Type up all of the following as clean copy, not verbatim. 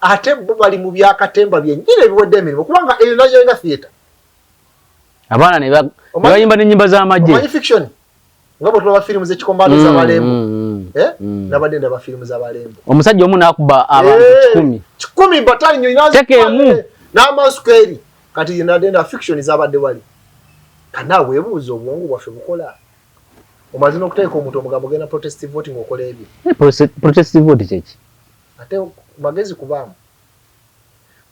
ate bo bali mu byakatemba byennyine biwedde emirimu kubanga eyo nayo ina theater abaana ne bayimba n'ennyimba z'amagye omanyi fiction ngabo tulaba filmu z'ekikombano z'abalembo nabadde ndaba filmu z'abalembo omusajja omu n'akuba abantu 10 batali nnyo inatekemu n'amasukeri kati nadenda fiction z'abadde wali kana weebuuza obwongo bwaffe bukola omazina okuteeka omuntu omugambo genda protestive voting okola ebyo protestive vote kyeki ate magezi kubaamu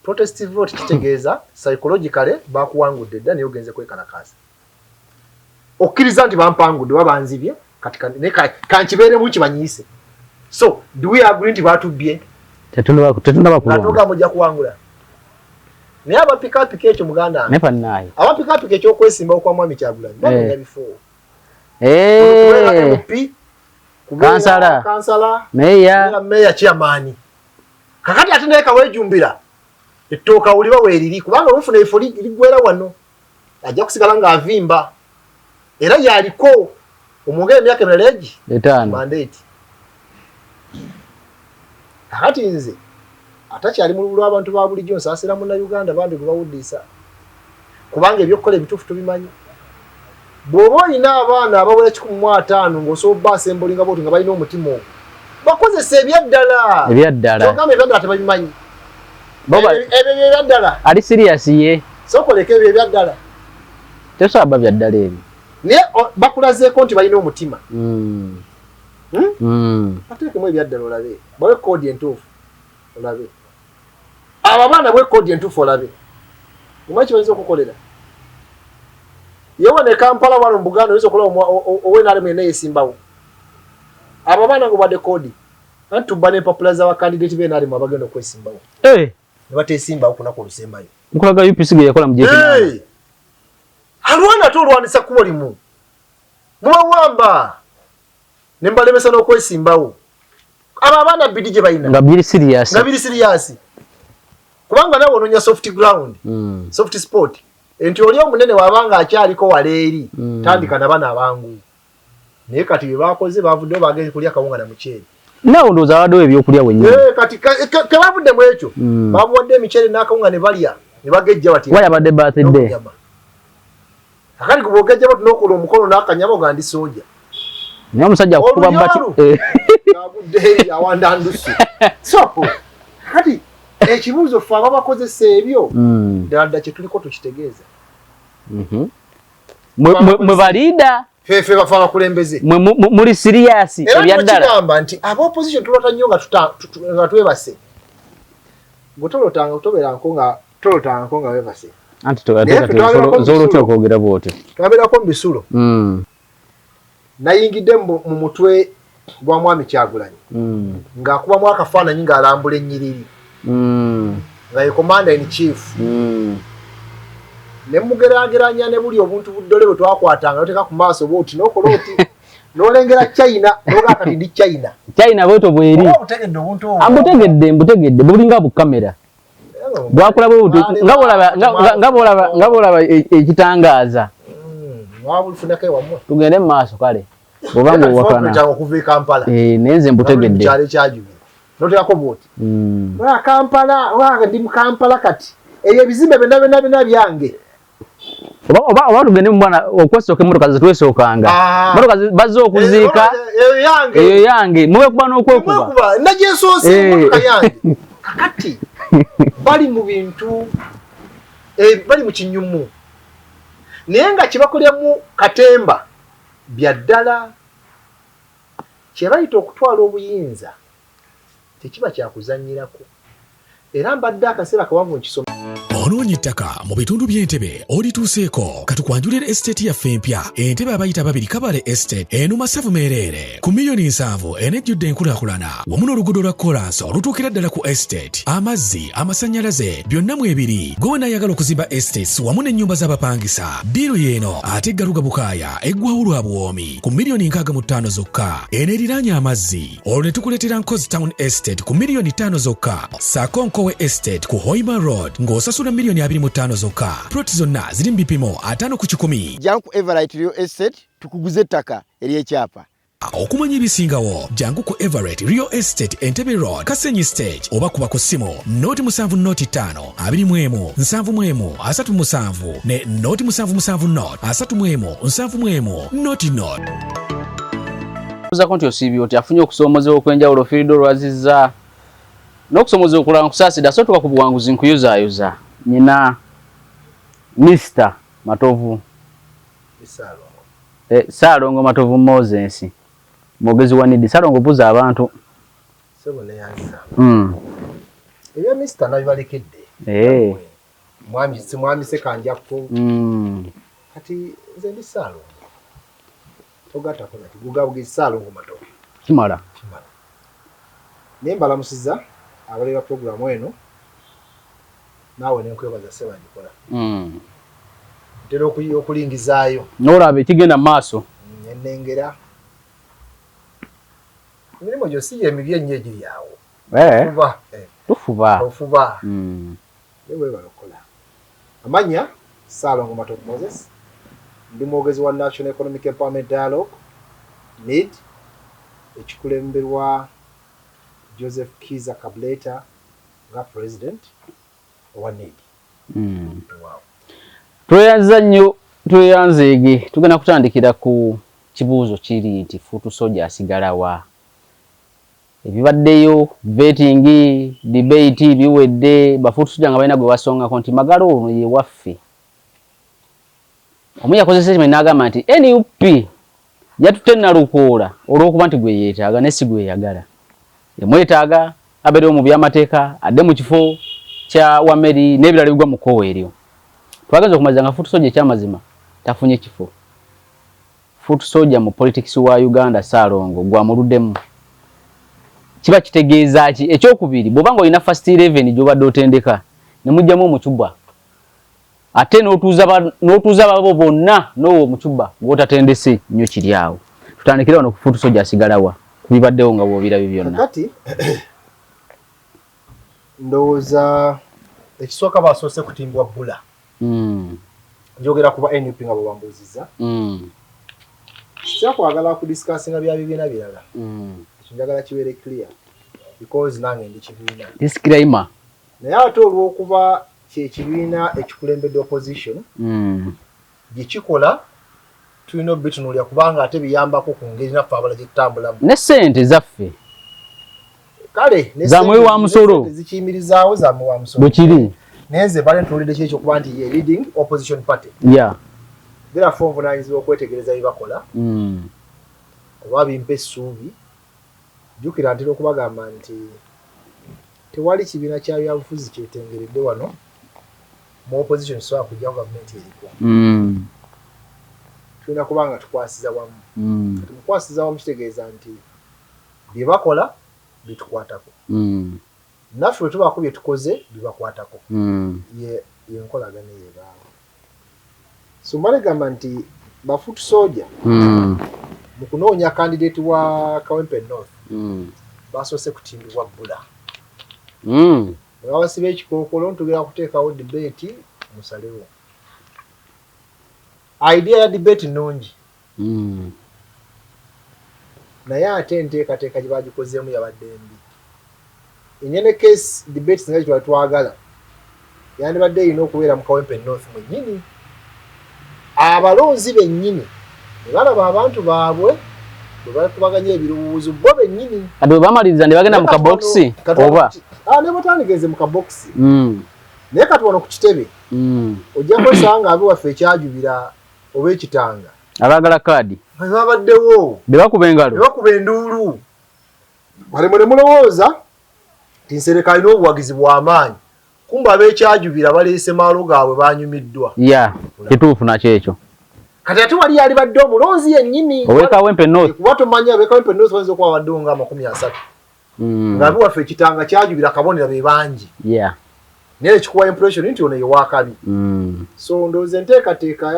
protestive vote kitegeeza psychologically bakuwangudde dda naye ogenze kwekalakaasa okkiriza nti bampangudde babanzibye kati kankibeeremu kibanyiise so do we agree nti batubbye tetundaba mujja kuwangula naye abapikapika ekyo muganda abapikapika ekyokwesimbawo kwa Mwami Kyagulanyi bamenya bifo kansala meya chairman kakati ate naye kawejumbira ettooka uliba weeriri kubanga olufuna efo ligwera wano ajja kusigala nga avimba era yaliko omwogere emyaka emirala mandate kakati nze atakyali mu lw'abantu ba bulijjo nsaasira Munnayuganda bambi gwe bawuddisa kubanga ebyokukola ebituufu tubimanyi bw'oba olina abaana abawera 15 ng'osobola asembolinga bwoti nga balina omutima ogwo bakozesa ebyaddala kyogamba ebyaddala tebabimanyi ebyo ebyaddala ali serious ye sokoleka ebyo ebyaddala tesaba byaddala ebyo naye bakulazeeko nti balina omutima ateekemu ebyaddala olabe bawe kodi entuufu olabe abo abaana bwe kodi entuufu olabe omanyi kibayinza okukolera yewe ne Kampala wano mu Buganda oyinza okola owenaalemu yenna yesimbawo abo abaana ngo badde kodi anti tubba n'empapula z'abakandidate b'enaalemu abagenda okwesimbawo ne bateesimbawo kunaku olusembayo nkulaga UPC ge yakola mu J9 alwana ate olwanisa kubo limu mubawamba ne mbalemesa n'okwesimbawo abo abaana bidi gye balina nga biri serious kubanga nawe ononya soft ground soft sport enti oli omunene wabanga akyaliko waleeri tandika nabana abangu naye kati bye bakoze bavuddeyo bagenze kulya kawunga na muceere nawe ndowooza awaddewo ebyokulya wennyini kati kebavudde mu ekyo bamuwadde emiceere n'akawunga ne balya ne bagejja bati wayabadde birthday akati kubogejja bati n'okola omukono n'akanyama nga ndi soja naye omusajja akukuba bati agudde awanda ndusu so kati ekibuuzo ffe ababakozesa ebyo ddala kye tuliko tukitegeeza mwe baliida fefe bafa abakulembeze muli serious ebyaddala era kigamba nti aba opposition tulota nnyo nga twebase gwe tolotanga tolotangako nga webase anti zolotya okwogera bwotyo twabeerako mu bisulo nayingidde mu mutwe gwa Mwami Kyagulanyi ng'akubamu akafaananyi ng'alambula ennyiriri nga ye commander in chief ne mugeraageranya ne buli obuntu buddole bwe twakwatanga noteka ku maaso bwoti n'okola oti n'olengera China n'oga kati ndi China bweto bweri obutegedde obuntu mbutegedde bulinga bukamera bwakola bwe nga bolaba ekitangaaza wabulufunako ewammwe tugende mu maaso kale obanga owakana okuva e Kampala nenze mbutegedde kyali kyajubira notekako bwoti Kampala ndi mu Kampala kati ebyo ebizimbe byonna byange oba tugende mu bwana okwesooka emmotoka zetwesookanga motoka bazze okuziika eyo yange mube kuba n'okwekuba nagyensoose emmotoka yange kakati bali mu bintu bali mu kinyumu naye nga kibakolemu katemba byaddala kyebayita okutwala obuyinza tekiba kyakuzanyirako era mbadde akaseera kawanvu nkisoma onoonya ettaka mu bitundu by'Entebbe olituuseeko katukwanjulira estate yaffe empya Entebbe abayita babiri Kabale estate eno masavu meereere ku miliyoni 7 enejjudde enkulaakulana wamu n'oluguudo lwa kolansi olutuukira ddala ku estate amazzi amasannyalaze byonna mu ebiri gwe naayagala okuzimba estates wamu n'ennyumba z'abapangisa diiru y'eno ate Galuga Bukaaya eggwawo lwa buwoomi ku miliyoni 65 zokka eno eriraanye amazzi olwo ne tukuleetera Nkozi Town estate ku miliyoni 5 zokka saako Nkowe estate ku Hoima road ng'osasula miliyoni 25 zokka. Ploti zonna ziri mu bipimo 5 ku 10. Janku Everite Real Estate tukuguze ettaka ery'ekyapa Okumanya ebisingawo jangu ku Everett Real Estate Entebbe Road Kasenyi Stage oba kuba ku ssimu noti 75 21 71 37 ne noti 77 not 31 71 noti not. Kuza konti osibi oti afunye okusoomozebwa okwenjawulo Firiddo Lwazizza n'okusoomozebwa okulanga kusaasida so tuka ku buwanguzi nkuyuzaayoza nyina Mr. Matovu Saalongo Matovu Moses Mogezi wa Nidi Saalongo buza abantu sebo ne yanza ebya Mr. nabibalekedde mwami sekanjakko kati nze ndi Saalongo togata kola tugabugezi Saalongo Matovu kimala nemba lamusiza abaleba programu eno nawe nenkwebaza seba gikola ntero okulingizaayo n'olaba ekigenda mu maaso ennengera emirimu gyo si emibye ennyo egiri awo tufuba ewe balokola amanya Saalongo Matovu Moses ndi mwogezi wa National Economic Empowerment Dialogue NED ekikulemberwa Joseph Kiza Kableta nga president wa NED. Tweyanza nnyo tweyanzeege tugenda kutandikira ku kibuuzo kiri nti Futu Soldier asigalawa ebibaddeyo vetting debate biwedde bafutu Soldier nga balina gwe basongako nti Magalo ono ye waffe omu yakozesa ekimwe n'agamba nti NUP yatutte Nalukoola olw'okuba nti gwe yeetaaga ne si gwe yagala yamwetaaga abeerewo mu by'amateeka adde mu kifo kya Wameri n'ebirala bigwa mu kkowa eryo twageza okumaliza nga Futu Soldier ekyamazima tafunye kifo Futu Soldier mu politics wa Uganda Saalongo gwamuluddemu kiba kitegeeza ki ekyokubiri bw'oba nga olina first 11 gy'obadde otendeka ne mujjamu omucuba ate n'otuuza babo bonna n'owo omucuba gw'otatendese nnyo kiri awo tutandikira wano ku Futu Soldier asigalawa kubibaddewo nga bw'obirabye byonna kati ndowooza ekisooka basoose kutimbwa bbula njogera kuba NUP nga bwe bambuuzizza kyakwagala kudiscussinga bya bibiina birala ekyo njagala kibeere clear because nange ndi kibiina disclaimer naye ate olw'okuba kyekibiina ekikulembedde opposition gyekikola tulina obitunuulira kubanga ate biyambako ku ngeri naffe abala gye tutambulamu ne ssente zaffe kale zamwe wa musolo zikiyimirizaawo zamwe wa musolo bwekiri naye nze bale ntuulidde kyekyo kuba nti ye leading opposition party biraffe obuvunaanyizibwa okwetegereza bye bakola oba bimpa essuubi jjukira ntera okubagamba nti tewali kibiina kya byabufuzi kyetengeredde wano mu opposition sobola kujjawo gavumenti eriko tulina kuba nga tukwasiza wamu kati mukwasiza wamu kitegeeza nti bye bakola bitukwatako naffe bwe tubaako bye tukoze bibakwatako yenkolagana yebaawo so mbalegamba nti bafutu Soldier mu kunoonya candidate wa Kawempe North basoose kutimbibwa bbula babasiba ekikookolo ntugera kuteekawo debate musalewo idea ya debate nnungi naye ate enteekateeka gye bagikozeemu yabadde mbi enyene case debate nga gye twagala yandibadde erina okubeera mu Kawempe North mwennyini abalonzi bennyini ne balaba abantu baabwe bwe bakubaganya ebirowoozo bo bennyini kati bwe bamaliriza ne bagenda mu kabokisi oba ne batandigenze mu kabokisi naye kati wano ku kitebe ojja kwesanga nga abe waffe ekyajubira oba ekitanga abaagala kaadi bwe babaddewo be bakuba engalo be bakuba enduulu balemo ne mulowooza nti nsereka alina obuwagizi bw'amaanyi kumba ab'ekyajubira baleese maalo gaabwe banyumiddwa kituufu nakyo ekyo kati ate wali yalibadde omulonzi yennyini ow'Ekawempe North kuba tomanyi ab'Ekawempe North bayinza okuba baddewo nga 30 ng'abe waffe ekitanga kyajubira kabonera be bangi naye ekikuwa impression nti ono ye waakabi so ndowooza enteekateeka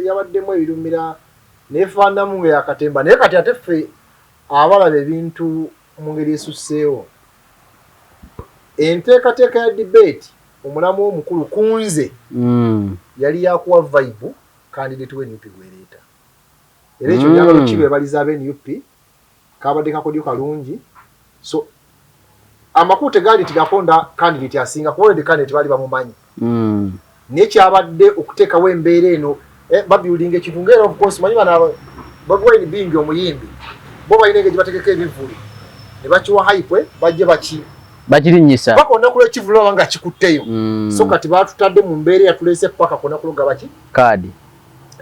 yabaddemu ebirumira neefaanamu nga yakatemba naye kati ate ffe abalaba ebintu mu ngeri esusseewo enteekateeka ya debate omulamu omukulu kunze yali yakuwa vibe candidate we NUP gwereeta era ekyo njagala okibeebaliza ab'NUP kabadde kakodyo kalungi so amakulu tegali tigaponda candidate asinga kuba the candidate bali bamumanyi naye kyabadde okuteekawo embeera eno babuilding ekintu ng'era of course manyi bana Bobi Wine bingi omuyimbi bo balina engeri bategeka ebivulu ne bakiwa hype bajje bakirinyisa paka olunaku lw'ekivulu baba nga kikutteyo so kati batutadde mu mbeera eyatulese paka ku lunaku lugaba ki kaadi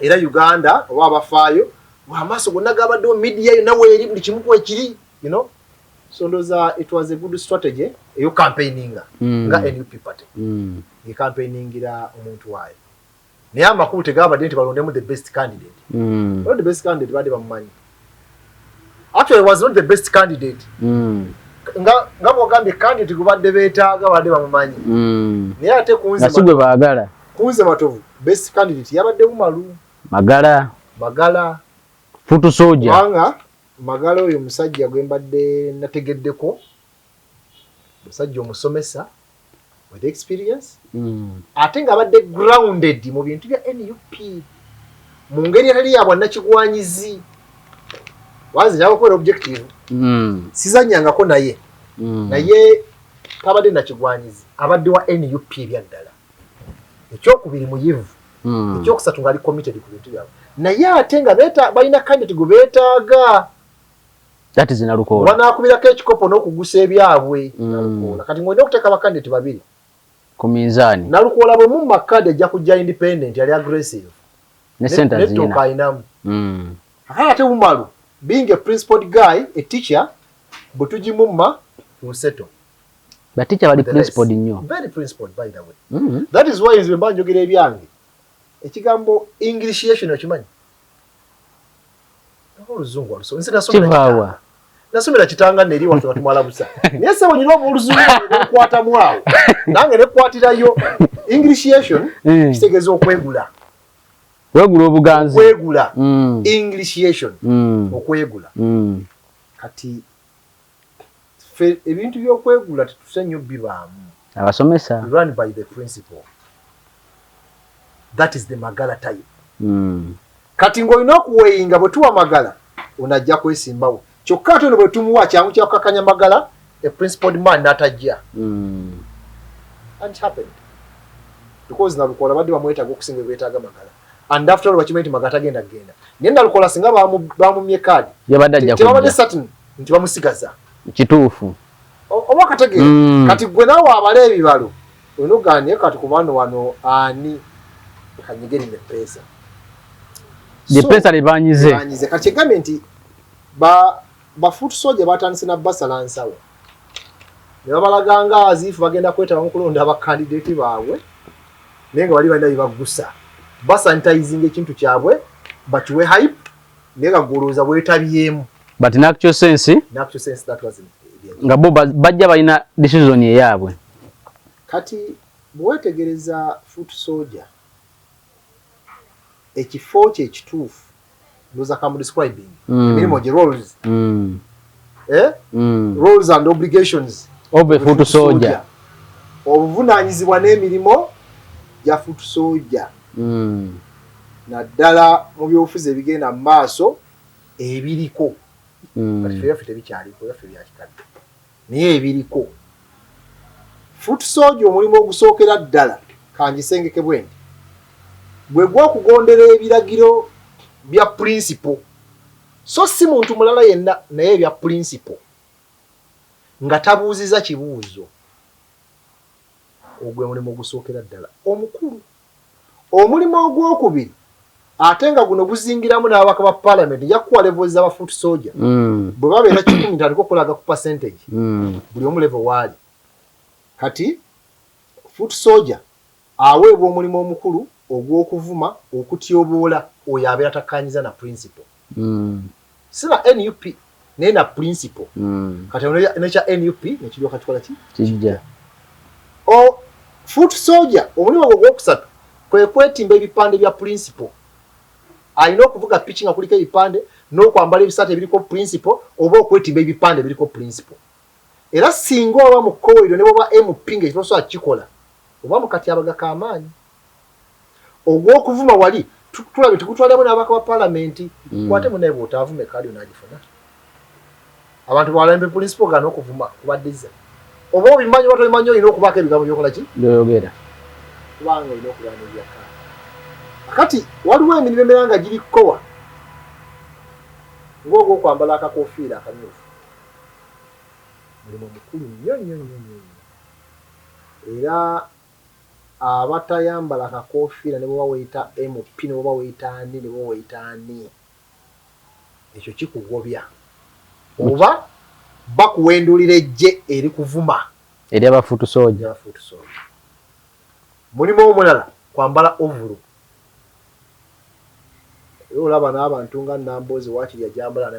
era Uganda oba abafaayo amaaso gonna gabaddewo media yonna weeri buli kimu kwekiri you know so ndoza it was a good strategy eyo campaigninga nga NUP party campaigningira omuntu waayo naye amakulu tegabadde nti balondemu the best candidate the best candidate badde bamumanyi actually was not the best candidate nga bwogambye candidate gubadde beetaaga badde bamumanyi naye ate nasigwe baagala kunze matovu best candidate yabadde Bumalu Magala Futu Soja wanga Magala oyo musajja gwe mbadde nategeddeko musajja omusomesa with experience ate nga abadde grounded mu bintu bya NUP mu ngeri etali ya bwannakigwanyizi wazi nabakola objective sizanyangako naye naye tabadde nakigwanyizi abadde wa NUP ebyaddala ekyokubiri muyivu ekyokusatu nga ali committed ku bintu byabwe naye ate nga balina candidate gwe beetaaga that is Nalukola wanaakubirako ekikopo n'okugusa ebyabwe Nalukola kati ng'olina okuteeka bakandidate babiri ku minzaani Nalukola bwe mu makadi ajja kujja independent yali aggressive ne center zina nettoka ayinamu ate Bumalu being a principled guy a teacher bwe tugimumma tuseto but teacher bali principled nnyo very principled by the way that is why nze mba njogera ebyange ekigambo Englishation okimanyi oluzungu aluso nze nasomera kitanga neri watu batumala busa naye sebo nyina oluzungu okukwatamu awo nange nekwatirayo Englishation kitegeeza okwegula obuganzi okwegula Englishation okwegula kati ebintu by'okwegula tetuse nnyo bibaamu abasomesa run by the principle that is the Magala type kati ng'olina okuweyinga bwe tuwa Magala onajja kwesimbawo kyokka ate ono bwe tumuwa kyangu kyakukakanya Magala a principled man n'atajja and it happened because Nalukola badde bamwetaaga okusinga beetaaga Magala and after all bakimanyi nti Magala tagenda kugenda naye Nalukola singa bamumye kaadi tebabadde certain nti bamusigaza kituufu oba kategeera kati gwe naawe abala ebibalo olina oganye kati kubano wano ani kanyigeri ne pesa pesa libanyize kati egambe nti ba Futu Soja batandise na basala nsawo ne babalaganga azifu bagenda kwetaba mu kulonda abakandidate baabwe naye nga bali balina bibagusa basanitizing ekintu kyabwe bakiwe hype naye nga golooza bwetabyemu but in actual sense that was nga bo bajja balina decision eyaabwe kati bwetegereza Futu Soja ekifo kye ekituufu ndoza kamu describing emirimu gye roles roles and obligations of a Futu Soja obuvunaanyizibwa n'emirimu gya Futu Soja naddala mu byobufuzi ebigenda mu maaso ebiriko kati ffe tebikyaliko yaffe byakikadde naye ebiriko Futu Soja omulimu ogusookera ddala kangisengeke bwe nti bwe gw'okugondera ebiragiro bya principle so si muntu mulala yenna naye ebya principle nga tabuuziza kibuuzo ogwe mulimu ogusookera ddala omukulu omulimu ogwokubiri ate nga guno guzingiramu n'ababaka ba parliament yakuwa levels z'aba Futu Soja bwe babeera 10 nti aliko okulaga ku percentage buli omu level waali kati Futu Soja aweebwa omulimu omukulu ogw'okuvuma okutyoboola oyo abeera takkanyiza na principle sina NUP naye na principle kati nekya NUP nekiryoka kikola ki kijja Futu Soja omulimu ogwo ogwokusatu kwe kwetimba ebipande bya principle alina okuvuga pichi nga kuliko ebipande n'okwambala ebisaati ebiriko principle oba okwetimba ebipande biriko principle era singa oba mu kkoweero ne bwoba MP ng'ekitosobola kikola oba mu katyabaga k'amaanyi ogw'okuvuma wali tulabe tukutwalemu n'ababaka ba parliament kwate munaye bw'otaavume kaali onaagifuna abantu balembe principle gano okuvuma kubaddiza oba obimanyi wato bimanyi olina okubaako ebigambo byokola ki ndoyogera kubanga olina okubaana ebyaka kati waliwo emirimu emirala nga giri kkowa ng'ogwo okwambala akakofiira akamyufu mulimu mukulu nnyo era abatayambala akakofiira ne bwe baweyita MP ne bwe baweyita ani ne bwe baweyita ani ekyo kikugobya oba bakuwendulira ejje eri kuvuma eri abafuutu sooja mulimu omulala kwambala ovulu olaba n'abantu nga Nambooze waakiri yajambala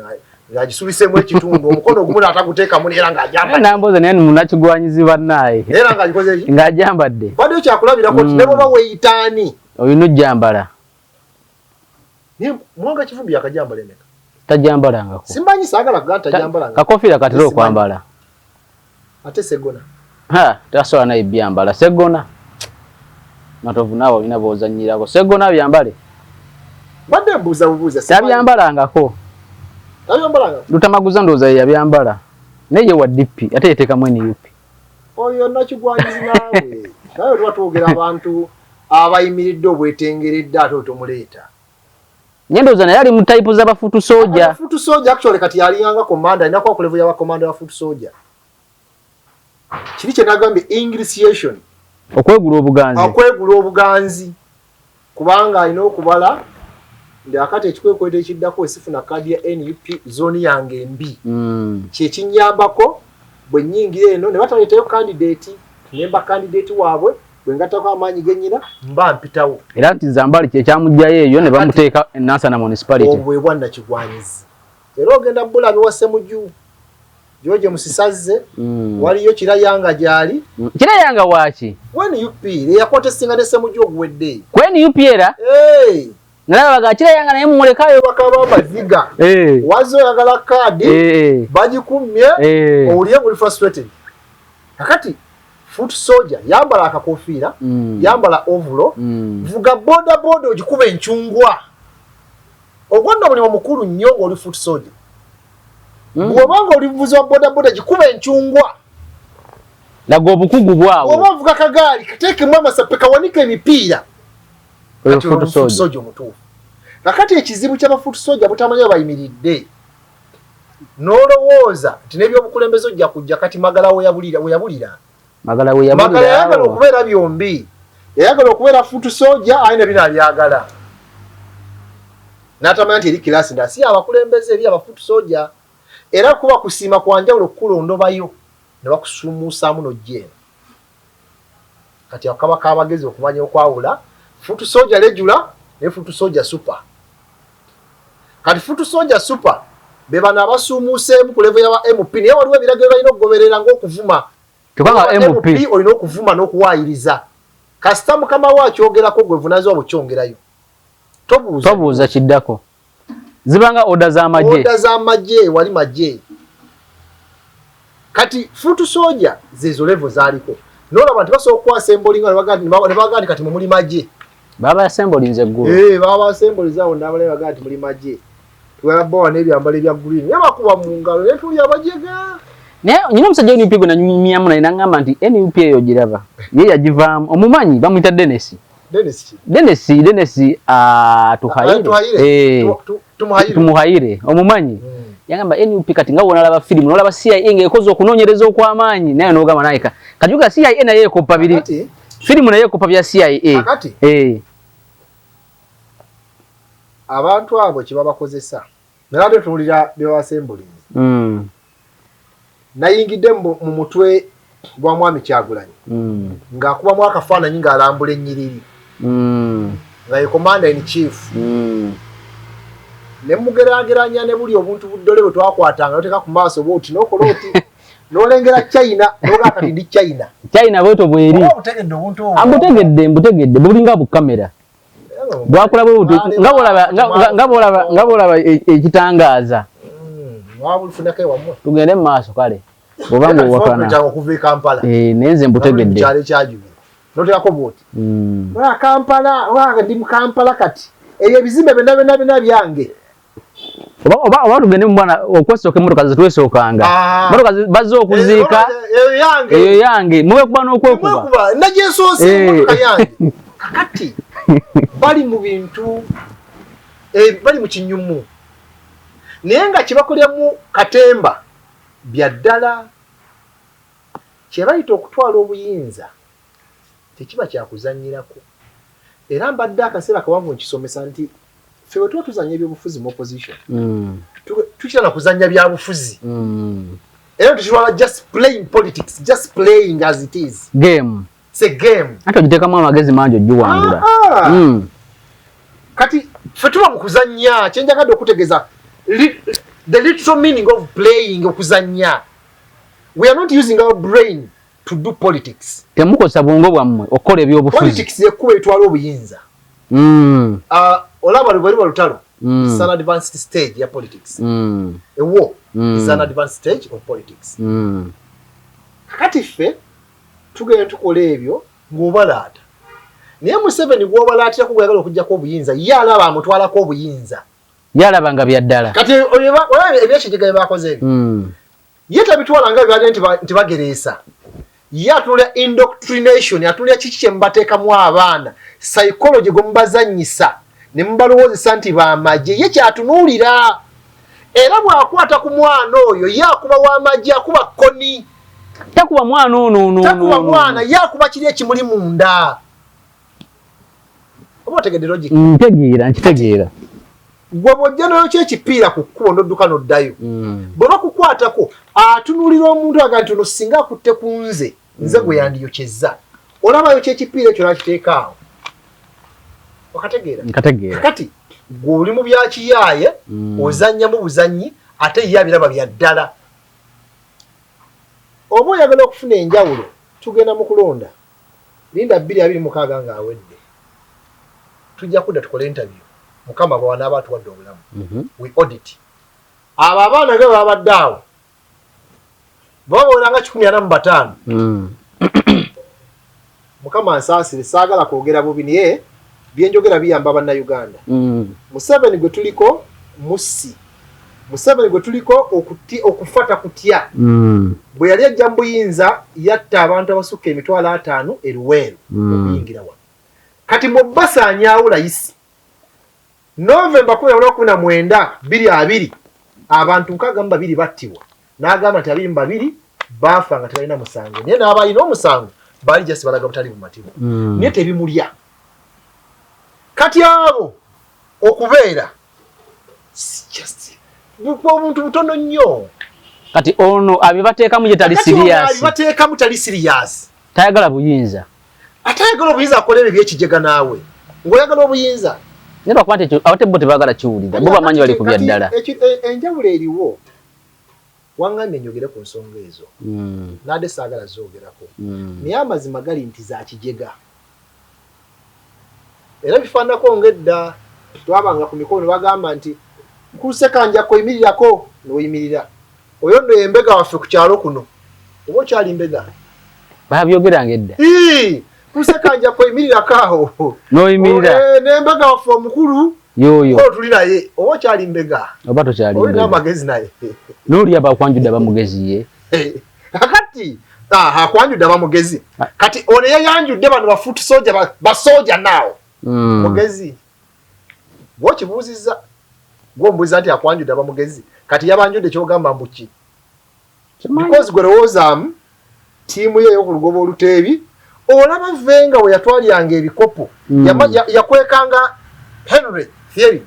ng'agisubiseemu ekitundu omukono ogumu n'ataguteekamu neera ng'ajambadde Nambooze naye munakigwanyizibwa naye neera ng'agikoze eki ng'ajambadde baddeyo kyakulabirako nti ne bw'oba weeyitaani olina ojjambala naye muwanga Kivumbi yakajambala emeka tajambalangako simmanyi saagala kugaa tajambalanga kakofiira katera okwambala ate Segona tasobola naye byambala Segona matovu naawe olina boozannyirako Segona byambale badde mbuuza tabyambalangako Lutamaguza ndowooza ye yabyambala naye ye wa DP ate yeteekamu NUP oyo nakigwanyizi naawe naye tuba twogera abantu abayimiridde obwetengeredde ate otomuleeta nye ndowooza naye ali mu tayipu z'abafuutu sooja abafuutu sooja actually kati yaliyanga komanda alina kuba ku level y'abakomanda abafuutu sooja kiri kye nagambye ingratiation okwegula obuganzi kubanga alina okubala ndi akati ekikwekweta ekiddako esifuna kaadi ya NUP zooni yange embi kyekinyambako bwe nnyingira eno ne bataleetayo candidate nemba candidate waabwe bwe ngattako amaanyi gennyina mba mpitawo era nti Zambali kyekyamugjayo eyo ne bamuteeka Nansana municipality obwo bwe bwanna kigwanyizi era ogenda Bulabi wa Ssemujju George Musisazze waliyo Kirayanga gyali Kirayanga waaki NUP eyakotesinga ne Ssemujju oguwedde ku NUP era nalabaga Kirayanga naye mumulekayo bakaba amaziga wazo oyagala kaadi bagikumye owulire ng'oli frustrated kakati foot soldier yambala akakofiira yambala ovulo vuga boda ogikuba enkyungwa ogwonna mulimu mukulu nnyo ng'oli foot soldier bw'obanga oli muvuzi wa boda gikuba enkyungwa laga obukugu bwawo oba ovuga kagaali kateekemu amasappe kawanika emipiira kati oli foot soldier omutuufu kakati ekizibu ky'abafuutu sooja butamanyi bayimiridde n'olowooza nti n'ebyobukulembeze ojja kujja kati Magala weyabulira Magala yayagala okubeera byombi yayagala okubeera fuutu sooja ayina bino abyagala n'atamanya nti eri kirasi ndasi abakulembeze eri abafuutu sooja era kuba kusiima kwa njawulo okukulondobayo ne bakusumuusaamu n'ojjeeno kati akaba kaabagezi okumanya okwawula fuutu sooja lejula ne fuutu sooja super kati fuutu sooja super be bano abasuumuuseemu ku level y'aba MP naye waliwo ebiragiro balina okugoberera ng'okuvuma MP olina okuvuma n'okuwaayiriza kasita mukama wo akyogerako gwe vunaanizibwa bukyongerayo tobuuza kiddako zibanga oda z'amagye wali magye kati fuutu sooja zezo level zaaliko n'olaba nti basobola okuwasembolinga ne bagaa nti kati mwe muli magye baba assemblies eggulu baba assemblies awo n'abalala bagaa nti muli magye twabbawa n'ebyambalo ebya green naye bakuba mu ngalo ne tuli abajega naye nyina omusajja NUP gwe nanyumiamu naye n'aŋŋamba nti NUP eyo giraba ye yagivaamu omumanyi bamuyita Dennis tumuhayire omumanyi yagamba NUP kati nga wonalaba firimu nolaba CIA ng'ekoze okunoonyereza okw'amaanyi naye n'ogamba naye kajuga CIA naye ekoppa biri firimu naye ekoppa bya CIA abantu abo kye babakozesa nalabye tuwulira byebasembuliza nayingidde mu mutwe gwa mwami Kyagulanyi ng'akubamu akafaananyi ng'alambula ennyiriri nga ye commander in chief ne mugeraageranya ne buli obuntu buddole bwe twakwatanga noteeka ku maaso bwoti n'okola oti n'olengera China n'ogaa kati ndi China bweto bweri mbutegedde bulinga bukamera bwakola bwe nga bolaba ekitangaaza tugende mu maaso kale bwobanga owakana nenze mbutegedde noteekako bwoti Kampala ndi mu Kampala kati ebyo ebizimbe byonna byange oba tugende mwana okwesoka emmotoka zetwesokanga motoka bazze okuziika eyo yange mube kuba n'okwekuba nagyensonse emmotoka yange kakati bali mu bintu bali mu kinyumu naye nga kibakolemu katemba bya ddala kyebayita okutwala obuyinza tekiba kyakuzanyirako era mbadde akaseera kawanvu nkisomesa nti ffe bwe tuba tuzanya ebyobufuzi mu opposition tukira na kuzanya byabufuzi era tukiwala just playing politics, just playing as it is game. It's a game. Ate ogiteekamu amagezi mangi ogiwangula. Kati ffe tuba mu kuzanya kyenjagadde okutegeeza the literal meaning of playing okuzanya. We are not using our brain to do politics. Temukosa bwongo bwammwe okukola ebyobufuzi. Politics yekuba etwala obuyinza. Olaba lwe lutalo. It's an advanced stage ya politics. A war is an advanced stage of politics. Kati ffe tugenda tukola ebyo ng'obalaata. Naye Museveni gw'obalaatira kugwagala okujjako obuyinza ye alaba amutwalako obuyinza. Ye alaba nga bya ddala. Kati olaba ebyekijega bye bakoze ebyo. Ye tabitwala nga byagenda nti bagereesa. Ye atunulira indoctrination, atunulira kiki kye mubateekamu abaana, psychology gwe mubazannyisa ne mubalowoozesa nti baamagye, ye kyatunuulira. Era bw'akwata ku mwana oyo ye akuba w'amagye, akuba kkoni. Takuba mwana ono. Takuba mwana, ye akuba kiri ekimuli munda. Oba otegedde logic? Nkitegeera. Gwe bw'ojja nayo kyekipiira ku kkubo n'odduka n'oddayo. Bwe bakukwatako atunuulira omuntu aga nti ono singa akutte ku nze gwe yandiyokyezza. Olabayo kyekipiira ekyo nakiteeka awo. Okategeera? Nkategeera. Kati gwe oli mu bya kiyaaye ozannyamu buzannyi ate ye abiraba bya ddala. Oba oyagala okufuna enjawulo tugenda mu kulonda. Linda 2026 ng'awedde. Tujja kudda tukole interview. Mukama bwana abantu wadde obulamu. We audit. Abo abaana nga babadde awo. Babona nga 145. Mukama ansaasire saagala kwogera bubi naye byenjogera biyamba bannayuganda. Museveni gwe tuliko musi. Museveni gwe tuliko okufata kutya. Bwe yali ajja mu buyinza yatta abantu abasukka emitwalo 5 eruweru okuyingira wa. Kati Mombasa anyawula isi. November 19, 2020 abantu 62 battibwa. N'agamba nti 22 bafa nga tebalina musango. Naye n'abalina omusango bali just balaga butali mu matibu. Naye tebimulya. Kati abo okubeera just omuntu butono nnyo. Kati ono abibateekamu gye tali serious. Abibateekamu tali serious. Tayagala buyinza. Atayagala obuyinza akolera ebyekijega naawe. Ng'oyagala obuyinza. Nero akwate abate bote bagala kiwulira. Bo bamanyi bali kubya ddala. Enjawulo eriwo. Wangamye njogere ku nsonga ezo. Nade saagala zoogerako. Naye amazima gali nti za kijega. Era bifaanako ng'edda twabanga ku mikono bagamba nti nkuseka nja kuyimirirako n'oyimirira. Oyo nno embega waffe ku kyalo kuno. Oba okyali mbega? Babyogeranga edda. Kuseka nja kuyimirirako awo. N'oyimirira. N'embega waffe omukulu. Yoyo. Ko tuli naye. Oba okyali mbega? Oba tokyali mbega. Oyo n'amagezi naye. N'oli abakwanjudde bamugezi ye. Kakati akwanjudde abamugezi. Kati ono yayanjudde bano bafuutu soja basoja naawo. Mugezi. Bw'okibuuzizza. Gw'ombuuza nti akwanjudde abamugezi. Kati yabanjudde ky'ogamba mbuki. Because gwe lowoozaamu ttiimu ye ey'okulugoba oluteebi olaba Venga we yatwaliranga ebikopo. Yakwekanga Henry Thierry.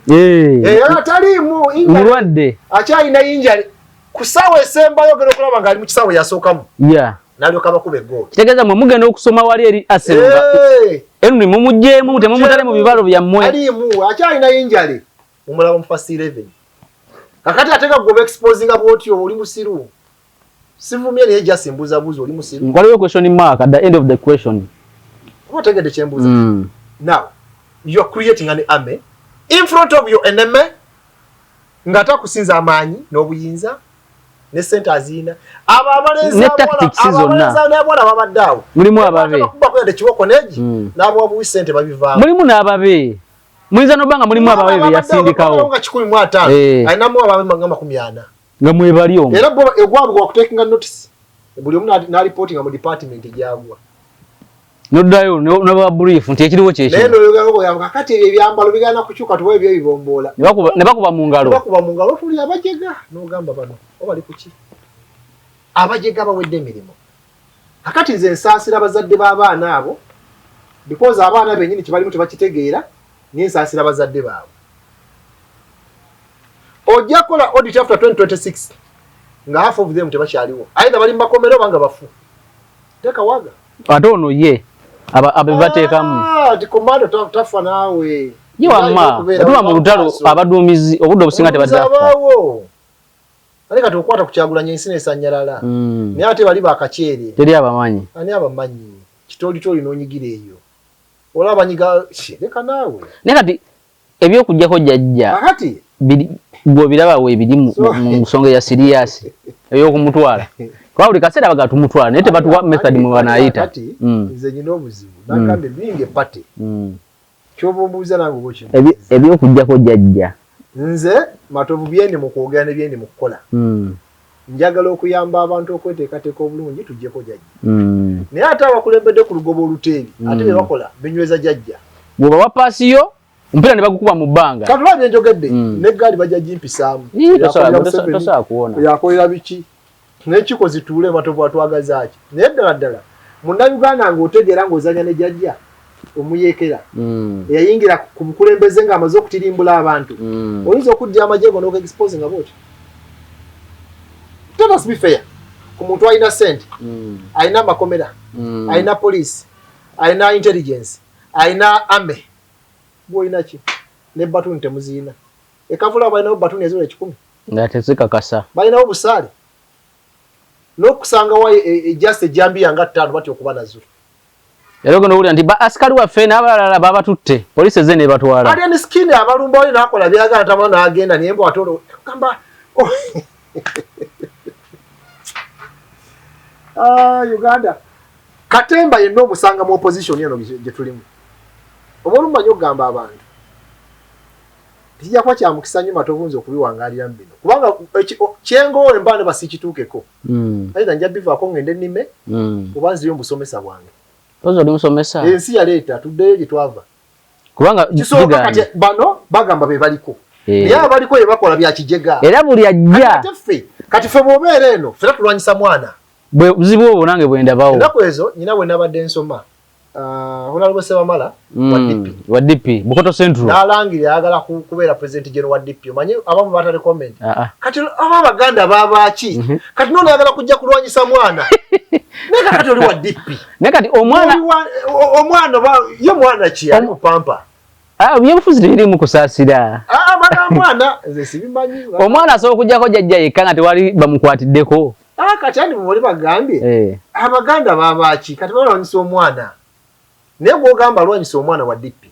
Ataliimu mulwadde. Akyalina injali. Ku ssaawa esembayo ogenda okulaba ng'ali mu kisaawe yasookamu. N'alyoka bakuba eggoolo. Kitegeeza mmwe mugenda okusoma wali eri Arsenal. Eno mumugjeemu temumutale mu bibalo byammwe. Aliimu akyalina injali. Mumulaba mu first 11. Kakati ate gagoba exposinga bw'otyo oli musiru. Sivumye naye just mbuzabuza oli musiru. Waliwo question mark at the end of the question. Otegedde kyembuza. Now, you are creating an army in front of your enemy. Ngata kusinza amaanyi n'obuyinza ne sente azina. Abalenzi n'abawala babaddawo. Mulimu ababe. Kuba kwende kiwoko neji n'abo obuwi sente babivaamu. Mulimu n'ababe. Mwiza no banga mulimu abawe yasindikawo nga 15 aina mu abawe ngama 100 nga mwebali omu era bo egwabo kwa taking notice buli omu na reporting mu department ejagwa noddayo no brief nti ekiriwo kyekyo neno yogango yanga kati ebyambalo bigana kuchuka tuwe byo bibombola ne bakuba mu ngalo tuli abajega no gamba bano obali kuki abajega bawedde emirimo akati nze nsasira abazadde b'abaana abo because abaana benyini kibalimu tebakitegeera ni nsasira abazadde baabo ojja kola audit after 2026 nga half of them tebakyaliwo either bali makomero banga bafu teka waga atono ye abebateekamu di komando tafa nawe ye wamma atuma mu lutalo abaduumizi obudde obusinga tebaddafa aleka tukwata kukyagulanya ensine esanyalala naye ate bali bakakyere teri abamanyi ani abamanyi kitoli n'onyigira eyo olaba banyiga leka naawe naye kati ebyokujjako jjajja akati gwe biraba we biri mu nsonga ya serious ey'okumutwala kwa buli kaseera baga tumutwala naye tebatuwa method mu banayita nze nyina obuzibu nakambe binge pate kyoba ombuuza nange bweki ebyokujjako jjajja nze matovu byendi mu kwogera ne byendi mu kukola njagala okuyamba abantu okweteekateeka obulungi tujjeko jjajja naye ate abakulembedde ku lugoba oluteebi ate bye bakola binyweza jjajja bw'oba wapaasiyo mpira ne bagukuba mu bbanga katulabye njogedde n'eggaali bajja gimpisaamu tosobola kuwona yakolera biki n'ekiko zituule matovu atwagaza ki naye ddala ddala munnayuganda ng'otegeera ng'ozanya ne jjajja omuyeekera eyayingira ku bukulembeze ng'amaze okutirimbula abantu oyinza okudya amajeego n'okuexpose nga bwoti let us be fair ku muntu alina sente alina amakomera alina poliisi alina intelligence alina ame bwolina ki ne batuni temuziina ekavula balinawo batuni ezola 10 nga tezikakasa balinawo busaale n'okusanga wa just ejambiya nga 5 batya okuba nazo era gono wulira nti asikali waffe n'abalala babatutte poliisi ezze ne batwala alya ne skini abalumba oli n'akola byagala tama n'agenda naye mbo atolo kamba Uganda Katemba yenno omusanga mu opposition eno gye tulimu obulumba nyo gamba abantu kijja kwa kya mukisa nnyo Matovu okubiwangaalira mbino kubanga kyengo embane basikituukeko aidha nja bivaako ngende nnime obanzi yo musomesa bwange tozo ndi musomesa ensi yaleeta tuddeyo gye twava kubanga kisooka kati bano bagamba be baliko naye abaliko ye bakola bya kijega era buli ajja kati ffe bw'obeera eno ffe tulwanyisa mwana buzibu obwo nange bwe ndabawo ennaku ezo nyina bwe nabadde nsoma Honorable Sebamala wa DP Bukoto Central n'alangira ayagala kubeera president general wa DP omanyi abamu batale comment kati abaganda babaki kati nono ayagala kujja kulwanyisa mwana neka kati oli wa DP neka kati omwana ye mwana ki ali mupampa byebufuzi tebiri mu kusaasira mwana nze sibimanyi omwana asobola okujjako jjajja yekka nga tewali bamukwatiddeko kati andi bwe bagambye abaganda babaki kati balwanyisa omwana naye gw'ogamba alwanyisa omwana wa DP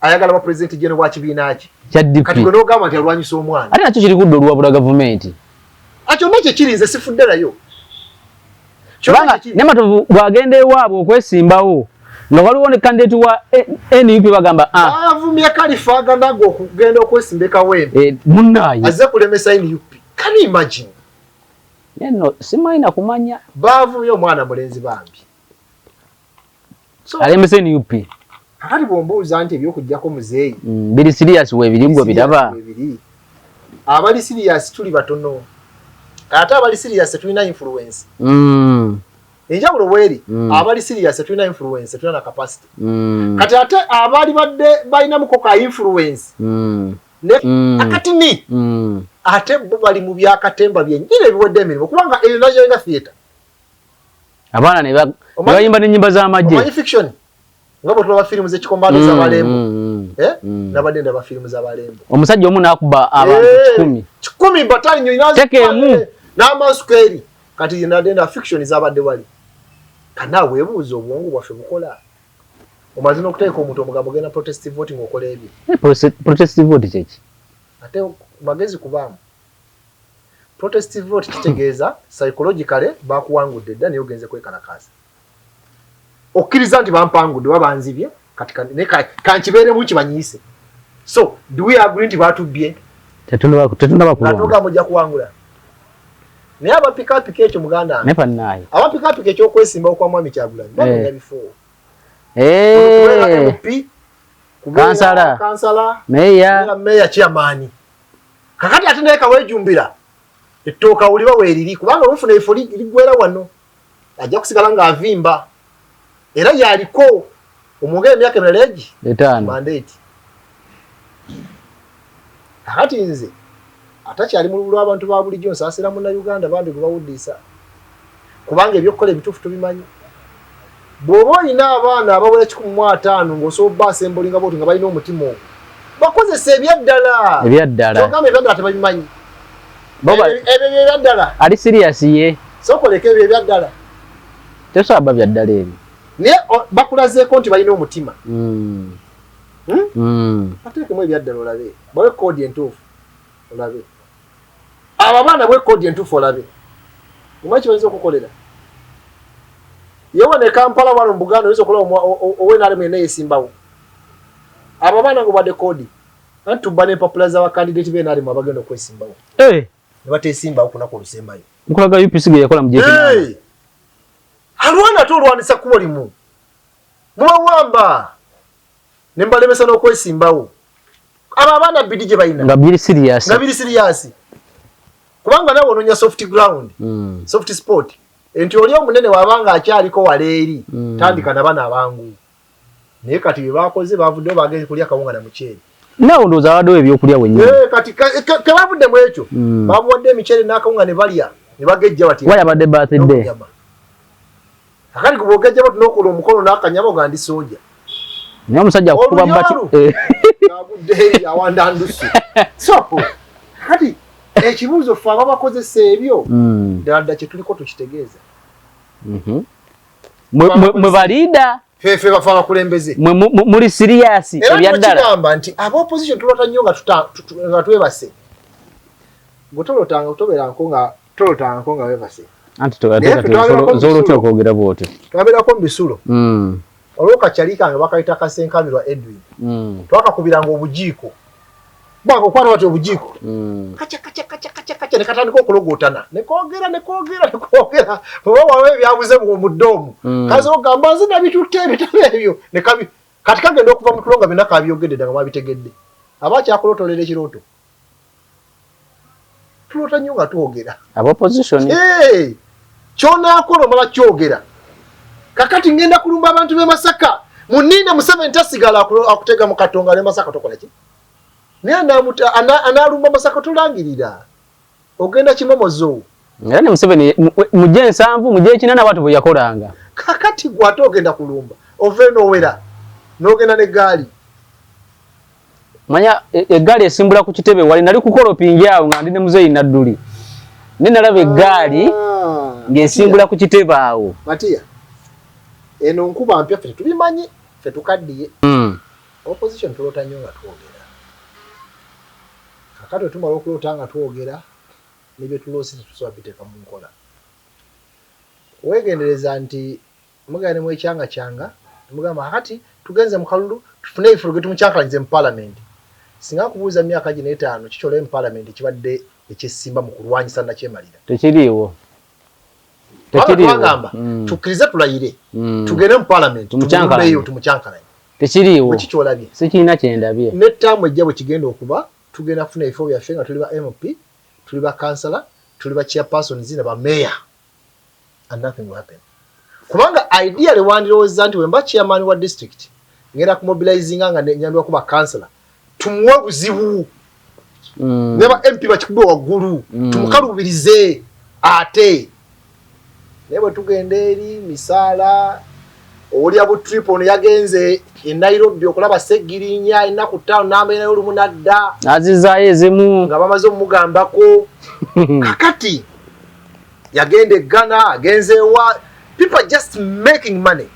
ayagala ba president general wa kibiina ki kya DP kati gwe n'ogamba nti alwanyisa omwana ate nakyo kiri kudda oluwabula gavumenti kyonna kye kiri nze sifudde nayo kubanga ne Matovu bw'agenda ewaabwe okwesimbawo nga waliwo ne kandidate wa NUP bagamba avumye Kalifa agamba gwe okugenda okwesimba ekawempe munnaye azze kulemesa NUP can you imagine neno simanyi kumanya baavumye omwana mulenzi bambi alemese NUP akati bw'ombuuza nti ebyokujjako muzeeyi biri serious weebiri gwe biraba abali serious tuli batono ate abali serious tulina influence enjawulo weeri abali serious tulina influence tulina na capacity kati ate abali badde balinamuko ka influence akati ni ate bo bali mu byakatemba byennyini ebiwedde emirimu kubanga eyo nayo nga theatre abaana ne bayimba n'ennyimba z'amagye omanyi fiction nga bwe tulaba firimu z'ekikombano z'abalembo nabadde ndaba firimu z'abalembo omusajja omu n'akuba abantu 10 batali nnyo n'amasukeeri kati nadde nda fiction z'abadde wali kanaawe weebuuza obwongo bwaffe bukola omaze n'okuteeka omuntu omugambo genda protestive voting okola ebyo protestive vote kyeki ate magezi kubaamu protestive vote kitegeeza psychologically bakuwangudde dda naye ogenze kwekalakaasa okkiriza nti bampangudde babanzibye kati kankibeeremu kibanyiise So do we agree nti batubye tetunda bakulonda atoga mujja kuwangula naye abapikapika ekyo muganda nepa naye abapikapika ekyo okwesimba okwa Mwami Kyagulanyi bamenya before kansala meya chairman kakati ate naye kawejumbira ettooka uliba weeriri kubanga olufuna ifo ligwera wano ajja kusigala nga avimba era yaliko omwogere emyaka emirala etaano mandate kakati nze atakyali mu lw'abantu ba bulijjo nsaasira Munnayuganda bambi gwe bawuddisa kubanga ebyokukola ebituufu tubimanyi bw'oba olina abaana abawera 15 ng'osobola asembolinga bwoti nga balina omutima ogwo bakozesa ebyaddala kyogamba ebyaddala tebabimanyi ebyo ebyaddala ali serious ye sokoleka ebyo ebyaddala tesaba byaddala ebyo naye bakulazeeko nti balina omutima ateekemu ebyaddala olabe bawe kodi entuufu olabe abo abaana bwe kodi entuufu olabe omanyi kibayinza okukolera yewe ne Kampala wano mu Buganda oyinza okola owenaalemu yenna yesimbawo abo abaana ngo badde kodi anti tubba n'empapula z'abakandidate b'enaalemu abagenda okwesimbawo ne bateesimbawo kunaku olusembayo nkulaga UPC ge yakola mu J9 alwana ate olwanisa kubo limu mubawamba ne mbalemesa n'okwesimbawo abo abaana bidi gye balina nga biri serious kubanga nawe ononya soft ground soft sport enti oli omunene wabanga akyaliko waleeri tandika nabana abangu naye kati bye bakoze bavuddeyo bagenze kulya kawunga na muceere nawe ndowooza awaddewo ebyokulya wennyini kati kebavudde mu ekyo bamuwadde emiceere n'akawunga ne balya ne bagejja bati wayabadde birthday akati kubogejja bati n'okola omukono n'akanyama ogandi soja naye omusajja akukuba bati agudde awanda ndusu so kati ekibuuzo ffe ababakozesa ebyo ddala kye tuliko tukitegeeza mwe baliida fefe bafa abakulembeze muli serious ebyaddala era kigamba nti aba opposition tulota nnyo nga twebase gwe tolotanga tolotangako nga webase anti zolotya okwogera bwotyo twabeerako mu bisulo olw'okakyali kange bakayita kasenkamirwa Edwin twakakubiranga obujiiko bwanga okwata bati obujiiko kaca nekatandika okulogootana nekwogera oba wawe ebyabuze mu ddoomu kaza ogamba nzina bitutte ebitabo ebyo kati kagenda okuva mu tulo nga byonna kabyogedde nga mwabitegedde aba kyakulotolera ekirooto tulota nnyo nga twogera kyonaakola omala kyogera kakati ngenda kulumba abantu b'e Masaka muninde Museveni tasigala akutega mu Katonga ne Masaka tokola ki naye analumba Masaka tulangirira ogenda kimomozo era ne Museveni mujje 7 mujje 8 watu bwe yakolanga kakati gwate ogenda kulumba ove nowera n'ogenda n'eggaali manya eggaali esimbula ku kitebe wali nali kukolopingi awo nga ndi ne Muzeeyi Nadduli ninalaba eggaali ng'esimbula ku kitebe awo Matiya eno nkuba mpya ffe tubimanyi ffe tukaddiye opposition tulota nnyo nga twogera kakati wetumala okulota nga twogera nebye tuloosi tetusobola biteeka mu nkola weegendereza nti mugane mu ekyanga kyanga mugamba kakati tugenze mu kalulu tufune ifulu ge tumucyankalanize mu parliament singa kubuuza myaka gino 5 kikyolayo mu parliament kibadde ekyesimba mu kulwanyisa nakyemalira tekiriiwo twagamba tukkirize tulayire tugende mu parliament tumucyankalanye tekiriiwo kikyolabye sikirina kyendabye n'ettaamu ejja bwe kigenda okuba tugenda kufuna ebifo byaffe nga tuli ba MP tuli ba councillor tuli ba chairpersons ne ba mayor and nothing will happen kubanga ideally wandirowooza nti wemba chairman wa district ngenda kumobilizinga nga nyambibwa kuba councillor tumuwe buzibu ne ba MP bakikubwe waggulu tumukalubirize ate naye bwe tugenda eri misaala oli abutrip ono yagenze e Nairobi okulaba Segirinya ennaku 5 n'ambeerayo olumu nadda azizaayo ezimu nga bamaze omugambako kakati yagenda e Ghana agenze ewa people just making money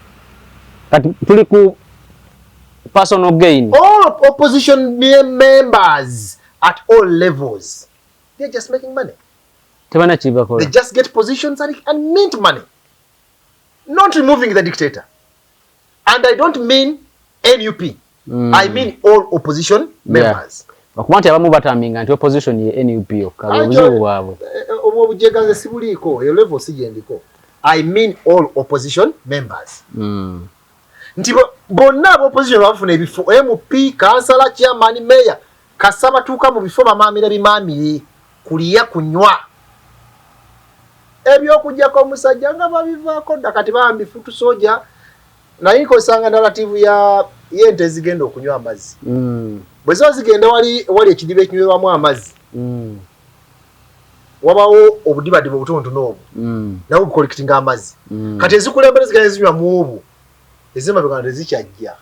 kati tuli ku personal gain all opposition members at all levels they're just making money tebana kibakola they just get positions and mint money not removing the dictator. And I don't mean NUP. I mean all opposition members. Bakumanti abamu bataminga nti opposition ye NUP okabuzibu wabo. Obujeganze sibuliko, e level sigendiko. I mean all opposition members. Nti bonna opposition bafuna ebifo MP, councillor, chairman, mayor, kasaba tuka mu bifo bamamira bimamire kuliya kunywa. Ebyo kujjako omusajja nga babivaako dakati bambi futu soja naye kosanga narrative ya yente zigenda okunywa amazzi. Bwe zo zigenda wali ekidiba ekinywerwamu amazzi. Wabawo obudibadiba obutonotono obwo. Nabo bukolektinga amazzi. Kati ezikulembera zigenda zinywa mu obwo. Ezima biganda zikyajja.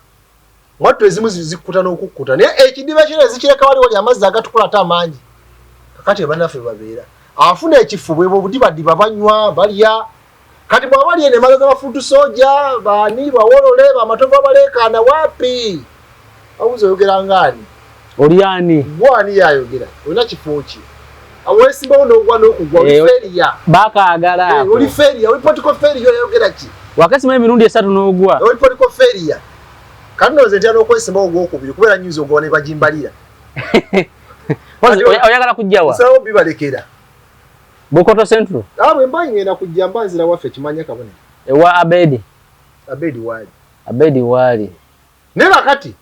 Mwattu ezimu zikuta n'okukkuta. Naye ekidiba kino zikireka wali amazzi agatukula ate amangi. Kakati bannaffe babeera. Afuna ekifu bwe obudibadiba banywa balya. Kati bwabali ene malaga bafutu soja bani bawolole bamatova balekana wapi? Awuzo yogera ngani? Oliani. Bwani yayogera. Olina kifuuki. Awesimba ono ogwa n'okugwa feria. Baka agala. Oli feria, oli political feria yayogera ki? Wakasima emirundi esatu n'ogwa. Oli political feria. Kano nze ntya n'okwesimba ogwo okubiri kubeera nyuzo ogwa ne bagimbalira. Oyagala kujjawa? Sawo bibalekera. Bukoto Central. Awe mbanyi ngenda kujja mbanzira waffe kimanya kabone. Ewa Abedi. Abedi wali. Neba kati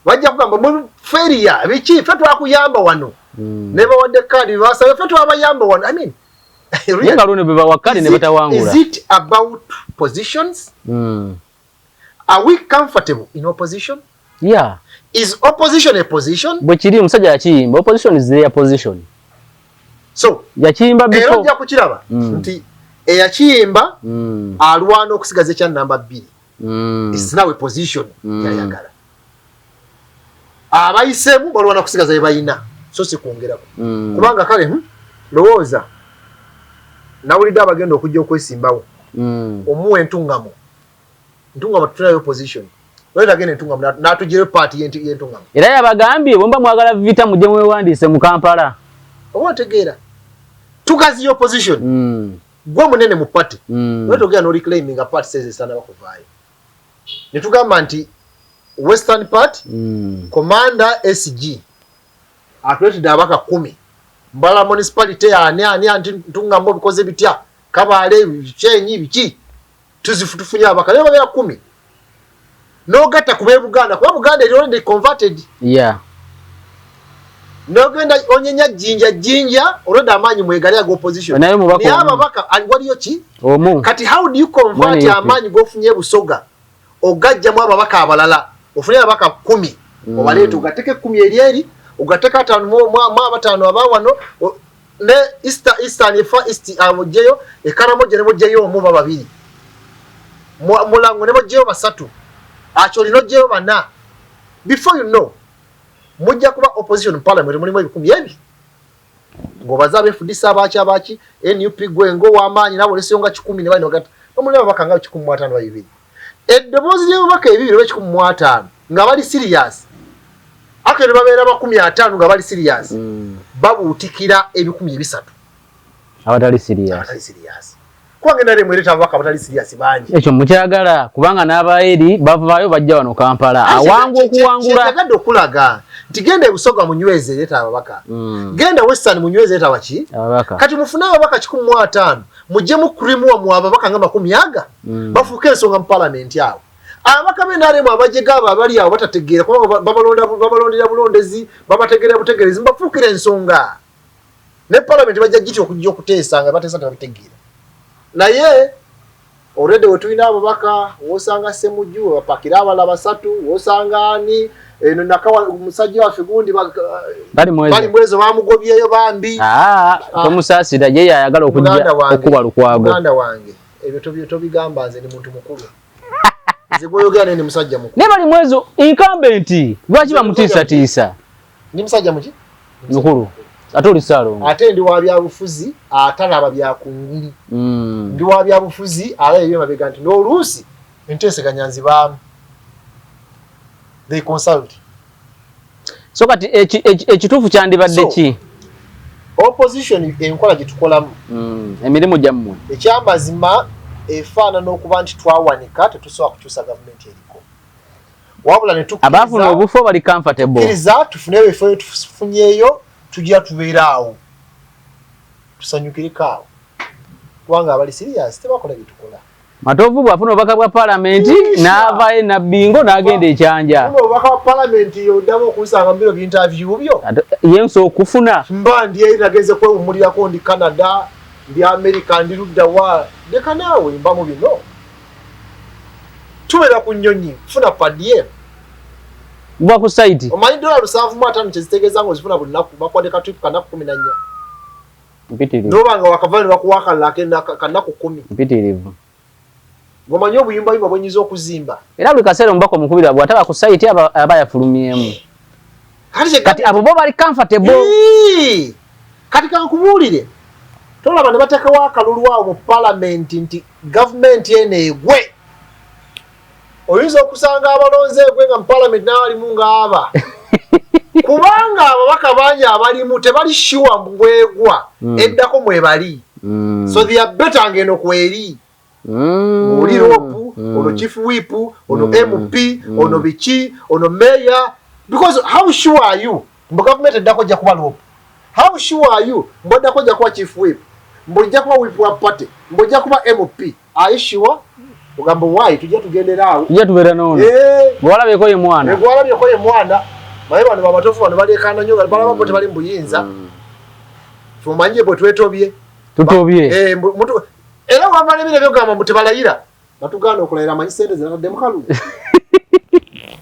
wajja kugamba mu feria biki ffe twakuyamba wano. Neba wadde kadi basa ffe twabayamba wano. I mean Yenga lone beba wakali ne batawangula. Is it about positions? Are we comfortable in opposition? Yeah. Is opposition a position? Bwekiri musajja yakiyimba opposition is their position. So yakiyimba before. Era kukiraba nti eyakiyimba alwana okusigaza ekya namba 2. It's now a position yayagala. Abayisemu balwana okusigaza ebayina so si kwongerako. Kubanga kale lowooza nawulidde abagenda okujja okwesimbawo omuwa entungamo tunayo opposition wetagenda entungamo natugire party y'entungamo era yabagambye bomba mwagala vita mujje mwewandiise mu Kampala oba otegeera tugazi opposition gwe munene mu party wetogera no reclaiming a party says esana bakuvaayo netugamba nti Western Part Commander SG atwetide abaka 10 Mbala municipality ani ntungamo bikoze bitya kabale bichenyi biki tuzifutufunya abaka leba bya 10 no gata kube Buganda kuba Buganda is already converted. Yeah. No genda onyenya jinja already amanyi mwegalya go opposition. Ni aba baka waliyo ki? Omu. Kati how do you convert amanyi go funye Busoga? Ogajja mu aba baka abalala. Ofunye abaka 10. Obaleeta ugateke 10 eri ugateka 5 mu abatano abawano ne Eastern East amujeyo ekaramo je nemojeyo omu babiri. Mulango nemojeyo basatu. Actually no jeyo bana. Before you know mujja kuba opposition parliament mulimu ebikumi ebi. Ngo bazabe fudisa abaki NUP gwengo wamanyi nabo lesonga 10 ne bano gata. Omulema bakanga 15 bayibiri. Eddobozi lyo baka ebibiri be 15 nga bali serious. Akere babera ba 15 nga bali serious. Babutikira ebikumi ebisatu. Abatali serious. Kwange nale mweleta baka abatali serious banji. Ekyo mukyagala kubanga n'abaeri bavaayo bajja wano Kampala. Awangu okuwangula. Kyagenda okulaga. Tigenda Busoga munyweze leta ababaka. Genda Western munyweze leta wachi. Ababaka. Kati mufuna ababaka 15 mujje mu krimu mu ababaka nga 10 bafuke ensonga mu parliament yawo. Ababaka benare mu abajega abali awo batategeera kuba babalondera bulondezi babategeera butegerezi mbafukira ensonga. Ne parliament bajja giti okujja okuteesa nga bateesa tabitegeera. Naye already wetulina ababaka wosanga Semujju bapakira abala basatu wosanga ani eno nakawa umusajja waffe gundi bali mwezo bamugobyeyo bambi tomusasira ye yayagala okuba lukwago Uganda wange ebyo tobigamba nze ni muntu mukulu nze goyogera ni musajja mukulu ne bali mwezo incumbent lwaki bamutiisa ni musajja muki mukulu atoli salo ate ndi wa bya bufuzi atalaba bya kungiri ndi wa bya bufuzi alaye byo mabega nti no Lucy enteseganya nzibamu they consult. So kati ekitufu kyandibadde ki? Opposition enkola gitukolamu. Emirimu gyammwe. Ekyamazima efaana n'okuba nti twawanika tetusobola kukyusa government eriko. wabula ne tukiriza abafuna obufo bali comfortable tukiriza tufune ebifo tufunyeeyo tujja tubeeraawo tusanyukireko kubanga abali serious tebakola bitukola Matovu bwafuna obubaka bwa parliament n'avaayo nabbingo n'agenda ekyanja obubaka bwa parliament yoddamu okunsanga mu biro by'interview byo yenso okufuna mba ndi nageze kwewummulirako ndi Canada ndi America ndi ludda wa leka naawe mba mu bino tubeera ku nnyonyi funa padye bwa ku site omanyi $750 kyezitegeeza ng'ozifuna buli nnaku bakwadde katuipu kanaku 14 mpitirivu nobanga wakavana bakuwakala kanaku 10 mpitirivu ngomanyi obuyimbayimba bwenyiza okuzimba era buli kaseera omubaka omukubira bw'ataba ku site aba yafulumyemu kati abo bo bali comfortable kati kankubuulire tolaba ne bateekawo akalulu awo mu parliament nti gavumenti eno egwe oyinza okusanga abalonzi egwe nga mu parliament n'abalimu ng'aba kubanga ababaka bangi abalimu tebali sure mbwegwa eddako mwebali so they are better ngeno kweri oli ropu ono chief whip ono MP ono bichi ono mayor because how sure are you mbo government eddako jja kuba ropu how sure are you mbo eddako jja kuba chief whip mbo jja kuba whip wa party mbo jja kuba MP are you sure ugamba why tujja tugenderaawo tujja tubeera nono bwalabyeko ye mwana gwalabyeko ye mwana maye bano babatofu bano balekana nnyo nga balaba bo tebali mu buyinza tumanye bwe twetobye tutobye era wava n'ebiro byogamba mbu tebalayira batugaana okulayira manyi sente ziratadde mu kalugu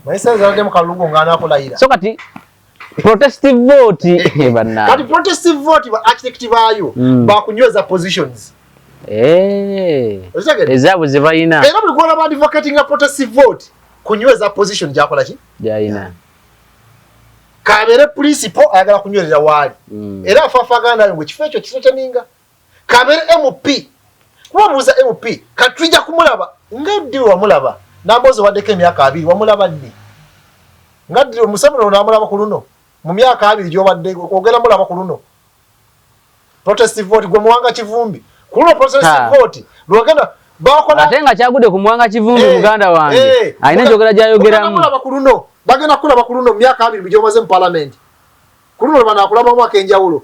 manyi sente ziratadde mu kalugu ng'anaakulayira so kati protestive vote kati protestive vote ba architect baayo bakunyweza positions ezaabwe ze balina era buli gwolaba advocating a protestive vote kunyweza position gyakola ki gyalina kabeere principal ayagala kunywerera waali era afaafagana nayo ngwe kifo ekyo kisokyaninga kabeere MP kuba mubuuza MP kati tujja kumulaba ng'eddi wamulaba n'amboozi waddeko emyaka 2 wamulaba ddi nga ddi Museveni n'amulaba ku luno mu myaka 2 gy'obadde ogenda mulaba ku luno protestive vote gwe muwanga Kivumbi ku luno protestive vote lwogenda bakola ate nga kyagudde ku muwanga Kivumbi muganda wange alina enjogera gy'ayogeramu mulaba ku luno bagenda kulaba ku luno mu myaka 2 gy'omaze mu parliament ku luno banaakulaba mwaka enjawulo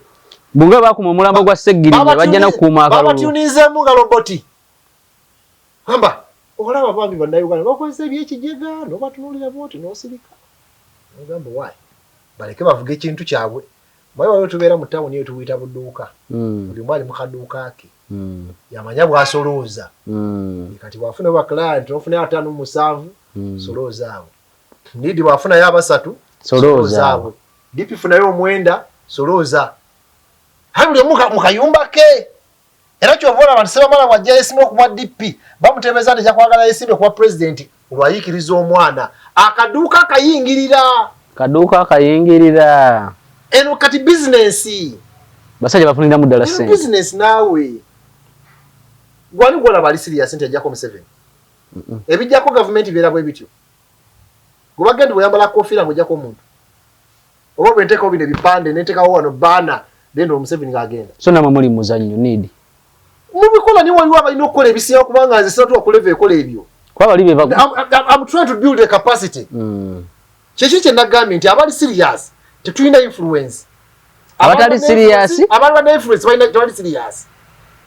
bunga bakuma omulambo gwa Seggiri bajja n'okukuuma akalulu babatyunizeemu nga roboti gamba olaba bambi bannayuganda bakozesa ebyekijega n'obatunuulira booti n'osirika ogamba wayi baleke bavuga ekintu kyabwe maye waliwo tubeera mu tawuni eyo tubuyita budduuka buli mw ali mu kaduuka ke yamanya bw'asolooza kati bw'afuna ba client ofuna 57 solooza abo nidi bw'afunayo 3 solooza abo DP funayo 9 solooza habuli mukayumba ke era kyovula abantu sebamala wajja esimu okuwa DP bamutebeza nti jakwagala esimu okuwa president olwayikiriza omwana akaduuka kayingirira eno kati business basajja bafunira mu ddala ssente business naawe gwani gwola bali serious nti ajjako Museveni ebijjako government beera bwe bityo gubagenda bweyambala kofiira ng'ojjako omuntu oba bwe nteekawo bino ebipande neteekawo wano baana dendo Museveni ng'agenda so namwe muli muzannyo nidi mubikola ni waliwo abalina okukola ebisinga kubanga nze sinatuwa kuleva ekola ebyo kuba bali I'm trying to build a capacity kyekyo kye nagambye nti abali serious tetulina influence abatali serious abali bana influence balina tebali serious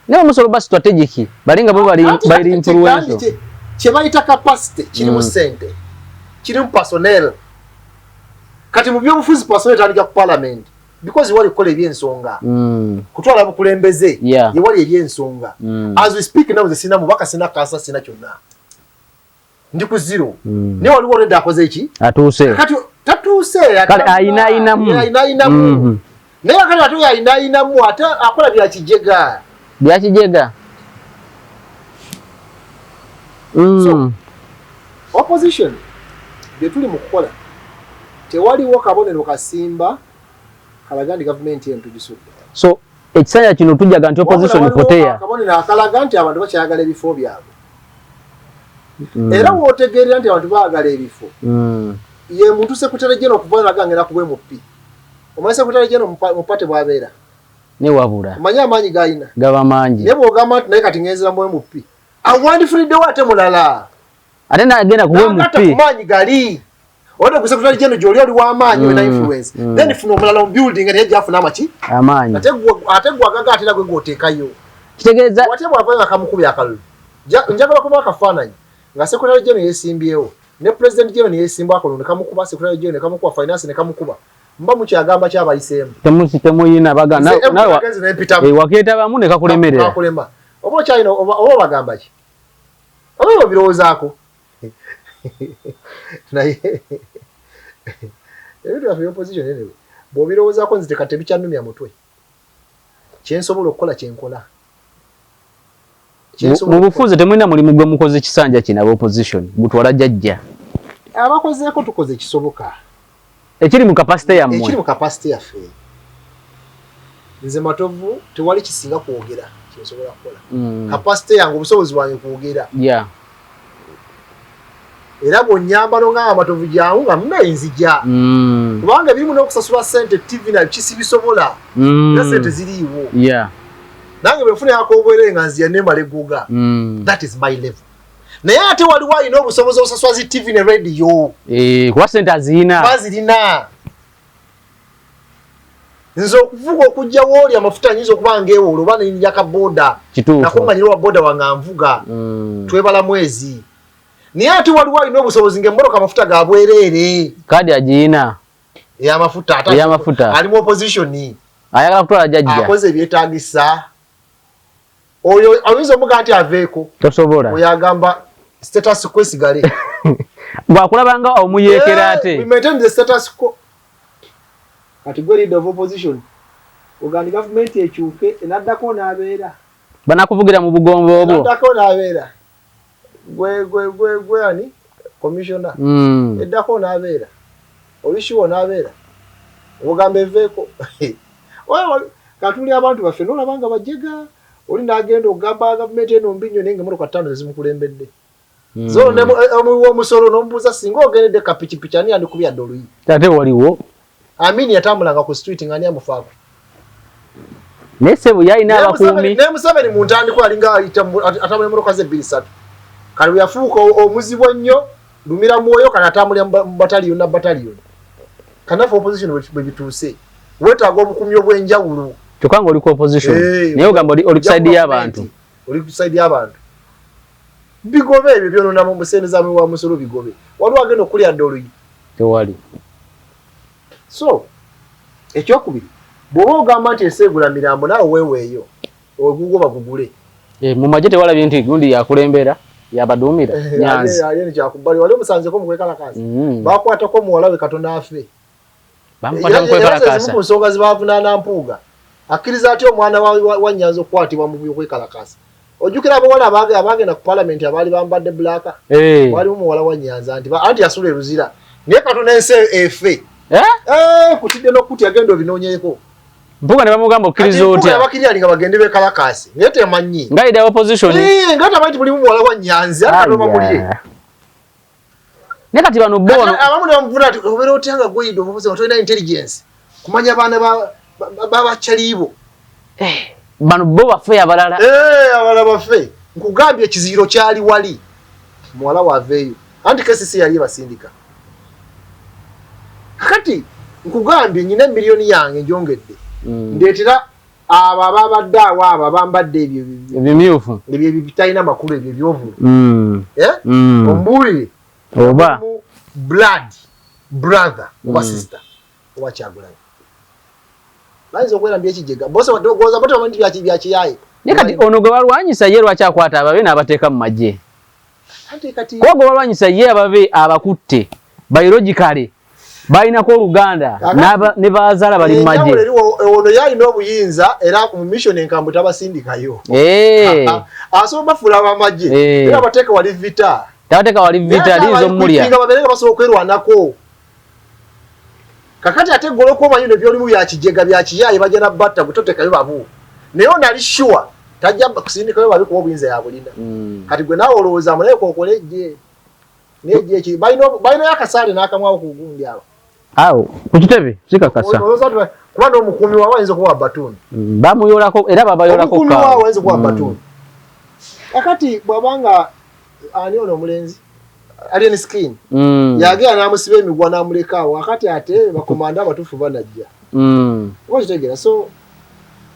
naye omusolo ba strategic balinga bo bali influence kye bayita capacity kirimu ssente kirimu personnel kati mu byobufuzi personnel tandika ku parliament because wali kukola ebyensonga kutwala bukulembeze ye wali ebyensonga as we speak now sina mubaka sina kasa sina kyonna ndi ku zero ne waliwo already akoze eki atuuse kati tatuuse kale ayinamu naye kale atu ayinamu ate akola byakijega so opposition byetuli mu kukola tewaliwo kabonero kasimba kalaga nti gavumenti eno tugisudde so ekisanja kino tujjaga nti opposition poteya kabonero akalaga nti abantu bakyayagala ebifo byabwe era wootegeerera nti abantu baagala ebifo ye muntu sekutale jeno okuva nagangera ku MP omanyi sekutale jeno mu pate bwabeera ne wabula omanyi amaanyi gayina gaba mangi ne bwogamba nti naye kati ngenzera mu MP awandifuliddewo ate mulala ate nagenda ku MP maanyi gali Wode ku secretary general joli oli wa manyi na influence. Then funa omulala mu building ne yajja funa amachi. Amanyi. Ategwa gaga atira gwe gotekayo. Kitegeeza watebwa avanga kamukubi akalulu. Njagala kuba kafaananyi. Nga secretary general yesimbyewo. Ne president general yesimba akono ne kamukuba secretary general ne kamukuba finance ne kamukuba. Mba mu kyagamba kyabayisemu. temuyina bagana nawe wakeeta bamu ne kakulemerera. Kakulema. Obo kyalina obo bagamba ki? Obo birowoozaako. Naye ebintu bya opposition anyway. Bo birowoozaako nzite kate bikyannumya mutwe. Kyensobola okukola kyenkola. Mu bufuzi temulina mulimu gwe mukoze kisanja kina opposition gutwala jjajja. Abakozeeko tukoze kisoboka. Ekiri mu capacity ya mmwe. Ekiri mu capacity yaffe. Nze Matovu tewali kisinga kwogera kyensobola kukola. Capacity yange obusobozi bwange kwogera. Yeah. Era bonyamba nga Matovu jangu nga mmenzija. Kubanga birimu n'okusasula sente TV na kisibisobola. Na sente ziriiwo. Yeah. Nange befune yakobwere nga nziya nemale guga. That is my level. Naye ate waliwo alina obusobozi obusasula zi TV ne radio. Kuba sente azirina. Bazirina. Nzo okuvuga okujja woli amafuta nyizo okuba ngewo oluba n'inja ka boda. Nakumanyira wa boda wanga nvuga. Twebala mwezi. Naye ate waliwo alina obusobozi ng'emmoroka amafuta ga bwerere. Kadi agirina. Ya mafuta ata. Ya mafuta. Ali mu opposition. Ayagala kutwala jjajja. Akoze ebyetaagisa. Oyo awizo muga nti aveeko. Tosobola. Oyagamba status quo sigale. Bwakulabanga omuyekera ate. We maintain the status quo. Category of opposition. Uganda government ekyuke enaddako n'abeera. Banakuvugira mu bugombo obwo. Enaddako n'abeera. Gwe ani? Commissioner. Eddako n'abeera. Olishiwo n'abeera. Obugambe veeko. Oyo katuli abantu baffe n'olabanga bajega. Oli nagenda ogamba government eno mbinyo nenge muro katano zimukulembedde. Zo ne omusoro nombuza singa ogendedde kapichipichi ani andikubya doluyi. Tate waliwo. Amini yatambulanga ku street ngani amufaako. Nese buyayina abakuumi. Ne Museveni mu ntandikwa alinga atambula emmotoka ze 2-3. Kali yafuuka omuzibwa nnyo lumira mwoyo kana atambula battalion na battalion. Kanafa opposition bwe bituuse. Wetaaga obukumyi obw'enjawulo. Chokanga oli ku opposition. Naye ogamba oli kuside y'abantu. Oli kuside y'abantu. Bigobe ebyo byonona mu musendeza mu wa musoro bigobe. Waliwo agenda okulya doluyi. Tewali. So, ekyokubiri. Bw'oba ogamba nti esegula mirambo naawe weeweeyo. Ogugoba gugule. Mu magye tewalabye nti gundi yakulembera yabaduumira Nyanzi. Aliyeni kyakubali. Wali omusanzeko mu kwekalakaasi. Bakwatako muwala we Katonda afe. Bamukwata mu kwekalakaasa. Mu nsonga zibavunaana mpuuga. Akkiriza atya omwana wa Nyanzi okukwatibwa mu kwekalakaasa. Ojjukira abawala abagenda ku parliament abaali bambadde blaaka. Waliwo muwala wa Nyanzi anti yasula eruzira. Naye Katonda ensi efe. Kutidde n'okuti agenda obinoonyeeko. Mpuuga ne bamugamba okkiriza otya. Abakiriya nga bagende bekalakaasi. Naye temanyi. Nga ida opposition. Nga tamanyi mulimu muwala wa Nyanzi ate bamulye. Ne kati bano bo abamu ne bamuvuna ati obeera otya nga gweyidde obufuzi tolina intelligence. Kumanya abaana babakyaliibo. Bano bo baffe abalala. Abalala baffe. Nkugambye ekiziro kyali wali. Muwala waveeyo. Anti KCC yali basindika. Kati nkugambye nyina miliyoni yange njongedde. Ndeetera abo ababadde awo abo bambadde ebyo ebimyufu. Ebyo bitalina makulu ebyo byovulu. Ombuulire. Oba blood brother oba sister oba Kyagulanyi. Bayinza okwerambya ekijega. Bose wadogoza bote bamanyi byakiyaye. Ne kati ono gwe balwanyisa ye lwakyakwata ababe n'abateeka mu magye. Kwa gwe balwanyisa ye ababe abakutte biologically balinako Oluganda ne bazaala bali mu magye. Ono yalina obuyinza era mu mission enkambwe tabasindikayo. Asobola bafuula abamagye era bateeka wali vita. Tabateka wali vita lizo mulya. Nga babereka basobola okwerwanako. Kakati ate golo ko manyi ne byolimu bya kijega bya kiyaye bajana batta gutotekayo babu. Naye onali sure tajja kusindikayo babi ko obuyinza yabulina. Kati gwe nawe olowooza amulaye ko okoleje. Neje eki bayino yakasale n'akamwawo ku gundi awo. Awo kukitebe sikakasa. Kuba n'omukumi wawe ayinza kuba batuni. Bamuyolako era babayolako ka. Omukumi wawe ayinza kuba batuni. Kakati bwabanga ani ono omulenzi alien skin yagera namusiba emigwa namuleka wakati ate bakomanda abatufu banajja wakitegera so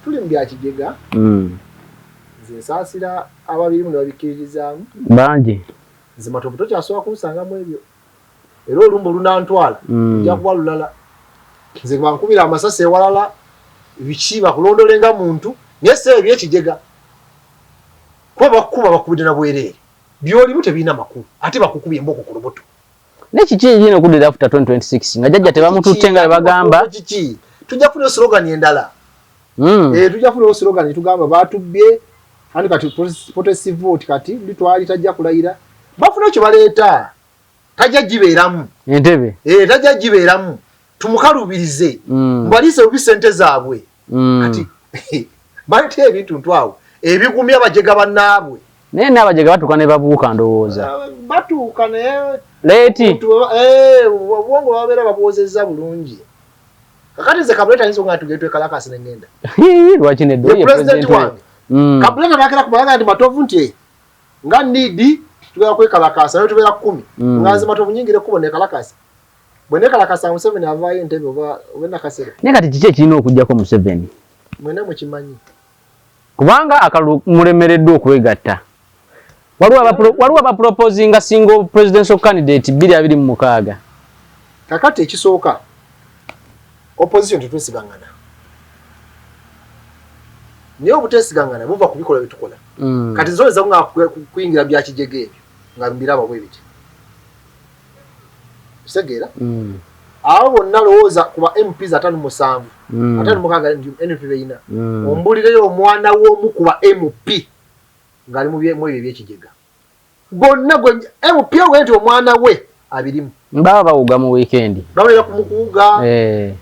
tuli mu byakigega nze nsaasira ababiri mu babikiririzaamu bangi nze matovu tokyasobola kunsangamu ebyo era olumba olunantwala ojja kuba lulala nze bankubira amasasi ewalala biki bakulondolenga muntu naye si ebyekigega kuba bakuba bakubidde na bwereere byolimu tebirina makulu ate bakukubye emboko ku lubuto nekiki ekirina okudira after 2026 nga jjajja tebamututte nga bagamba kiki tujja kufuna slogan endala tujja kufuna slogan tugamba batubbye ani kati protestive vote kati litwali tajja kulayira bafuna ekyo baleeta tajja gibeeramu entebe tajja gibeeramu tumukalubirize mbaliise obi sente zaabwe kati balete ebintu ntwawo ebigumya abajega bannaabwe naye n'abajega batuuka ne babuuka ndowooza batuuka naye leeti obwongo babeera babuwozezza bulungi kakati nze kabuleta ayinza nga tugende twekalakasi nengenda lwaki neddoye pulezidenti wange kabuleta nakera kumalaga nti matovu nti nga nidi tugenda kwekalakasa naye tubeera 10 nga nze matovu nyingire kubo nekalakasi bwe nekalakasa Museveni avaayo entebe oba nakasera naye kati kiki ekirina okugjako Museveni mwena mukimanyi kubanga akalulu mulemereddwa okwegatta waliwo abaproposinga single presidential candidate 2026 kakati ekisooka opposition tetwesigangana naye obutesigangana buva ku bikola byetukola kati nzoweza nga kuyingira byakijega ebyo nga mbiraba bwe biti kisegeera abo bonna lowooza kuba MPs 57 56 NP beyina ombulireyo omwana w'omu kuba MP ng'ali mu ebyo ebyekigega gonna MP owe nti omwana we abirimu baba bawuga mu weekend babeera ku mukuuga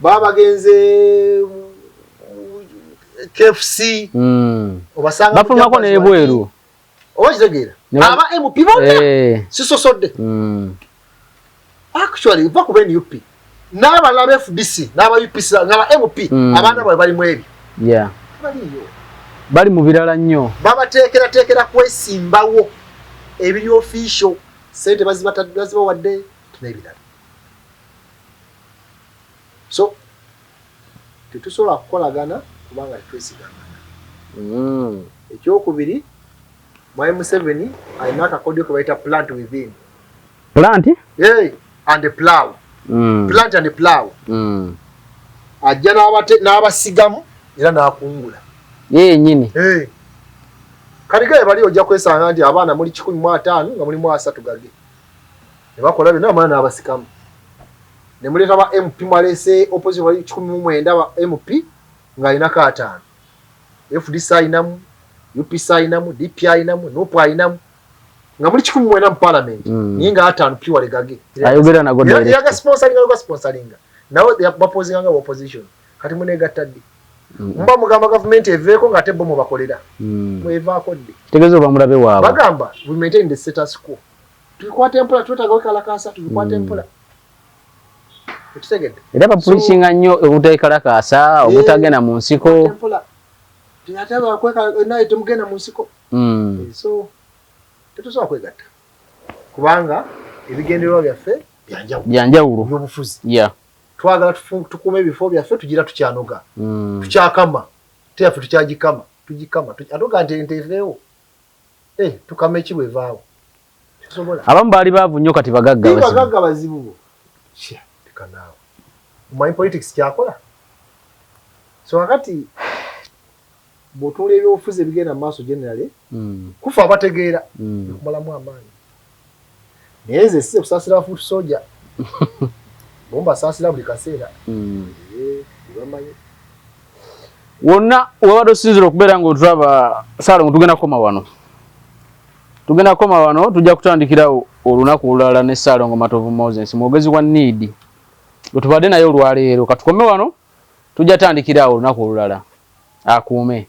baba bagenze KFC obasanga bafulumako n'ebweru oba kitegeera aba MP bonna sisosodde actually va ku NUP n'abalaba FDC n'aba UPC n'aba MP abaana bwe bali mu ebyo bali mu birala nnyo babateekera kwesimbawo ebiri official sente bazibawadde n'ebirala so tetusobola kukolagana kubanga tetwesigangana ekyokubiri Mwai Museveni alina akakodyo ke bayita plant within and plow plant and plow ajja n'abasigamu era n'akungula yenyini kaligaye bali ojja kwesanga nti abaana muli 15 nga mulimu 3 gage ne bakola bino abaana n'abasikamu ne muleta ba MP mwalese opposition bali 19 ba MP nga alina ka 5 FDC ayinamu UPC ayinamu DP ayinamu NUP ayinamu nga muli 19 mu parliament ninga 5 pure gage ayogera na godere yaga sponsoringa nawo they are opposing nga opposition kati munegattadde mba mugamba government eveeko nga tebbo mu bakolera mwevaako dde tegezo bamulabe waabo bagamba we maintain the status quo tulikwata empola twetaaga wekalakasa tulikwata empola ekitegedde era bapulishinga nnyo obutekalakasa obutagenda mu nsiko tinataba kweka naye temugenda mu nsiko so tetusobola kwegatta kubanga ebigendererwa byaffe byanjawulo by'obufuzi twagala tukume ebifo byaffe tugira tukyanoga tukyakama teyaffe tukyagikama tugikama atoga nti ente eveewo tukama ekibwevaawo tusobola abamu baali baavu nnyo kati bagagga bazibu tekanaawo omanyi politics kyakola so wakati bw'otuula ebyobufuzi ebigenda mu maaso generally kufa abategeera ekumalamu amaanyi naye nze si kusaasira bafuutu soja bomba saasira buli kaseera bamanyi wonna wabadde osinzira okubeera ng'otulaba saala ngo tugenda koma wano tujja kutandikira olunaku olulala ne Ssaalongo Matovu Moses mwogezi wa Need lwetubadde naye olwaleero katukome wano tujja tandikira olunaku olulala akuume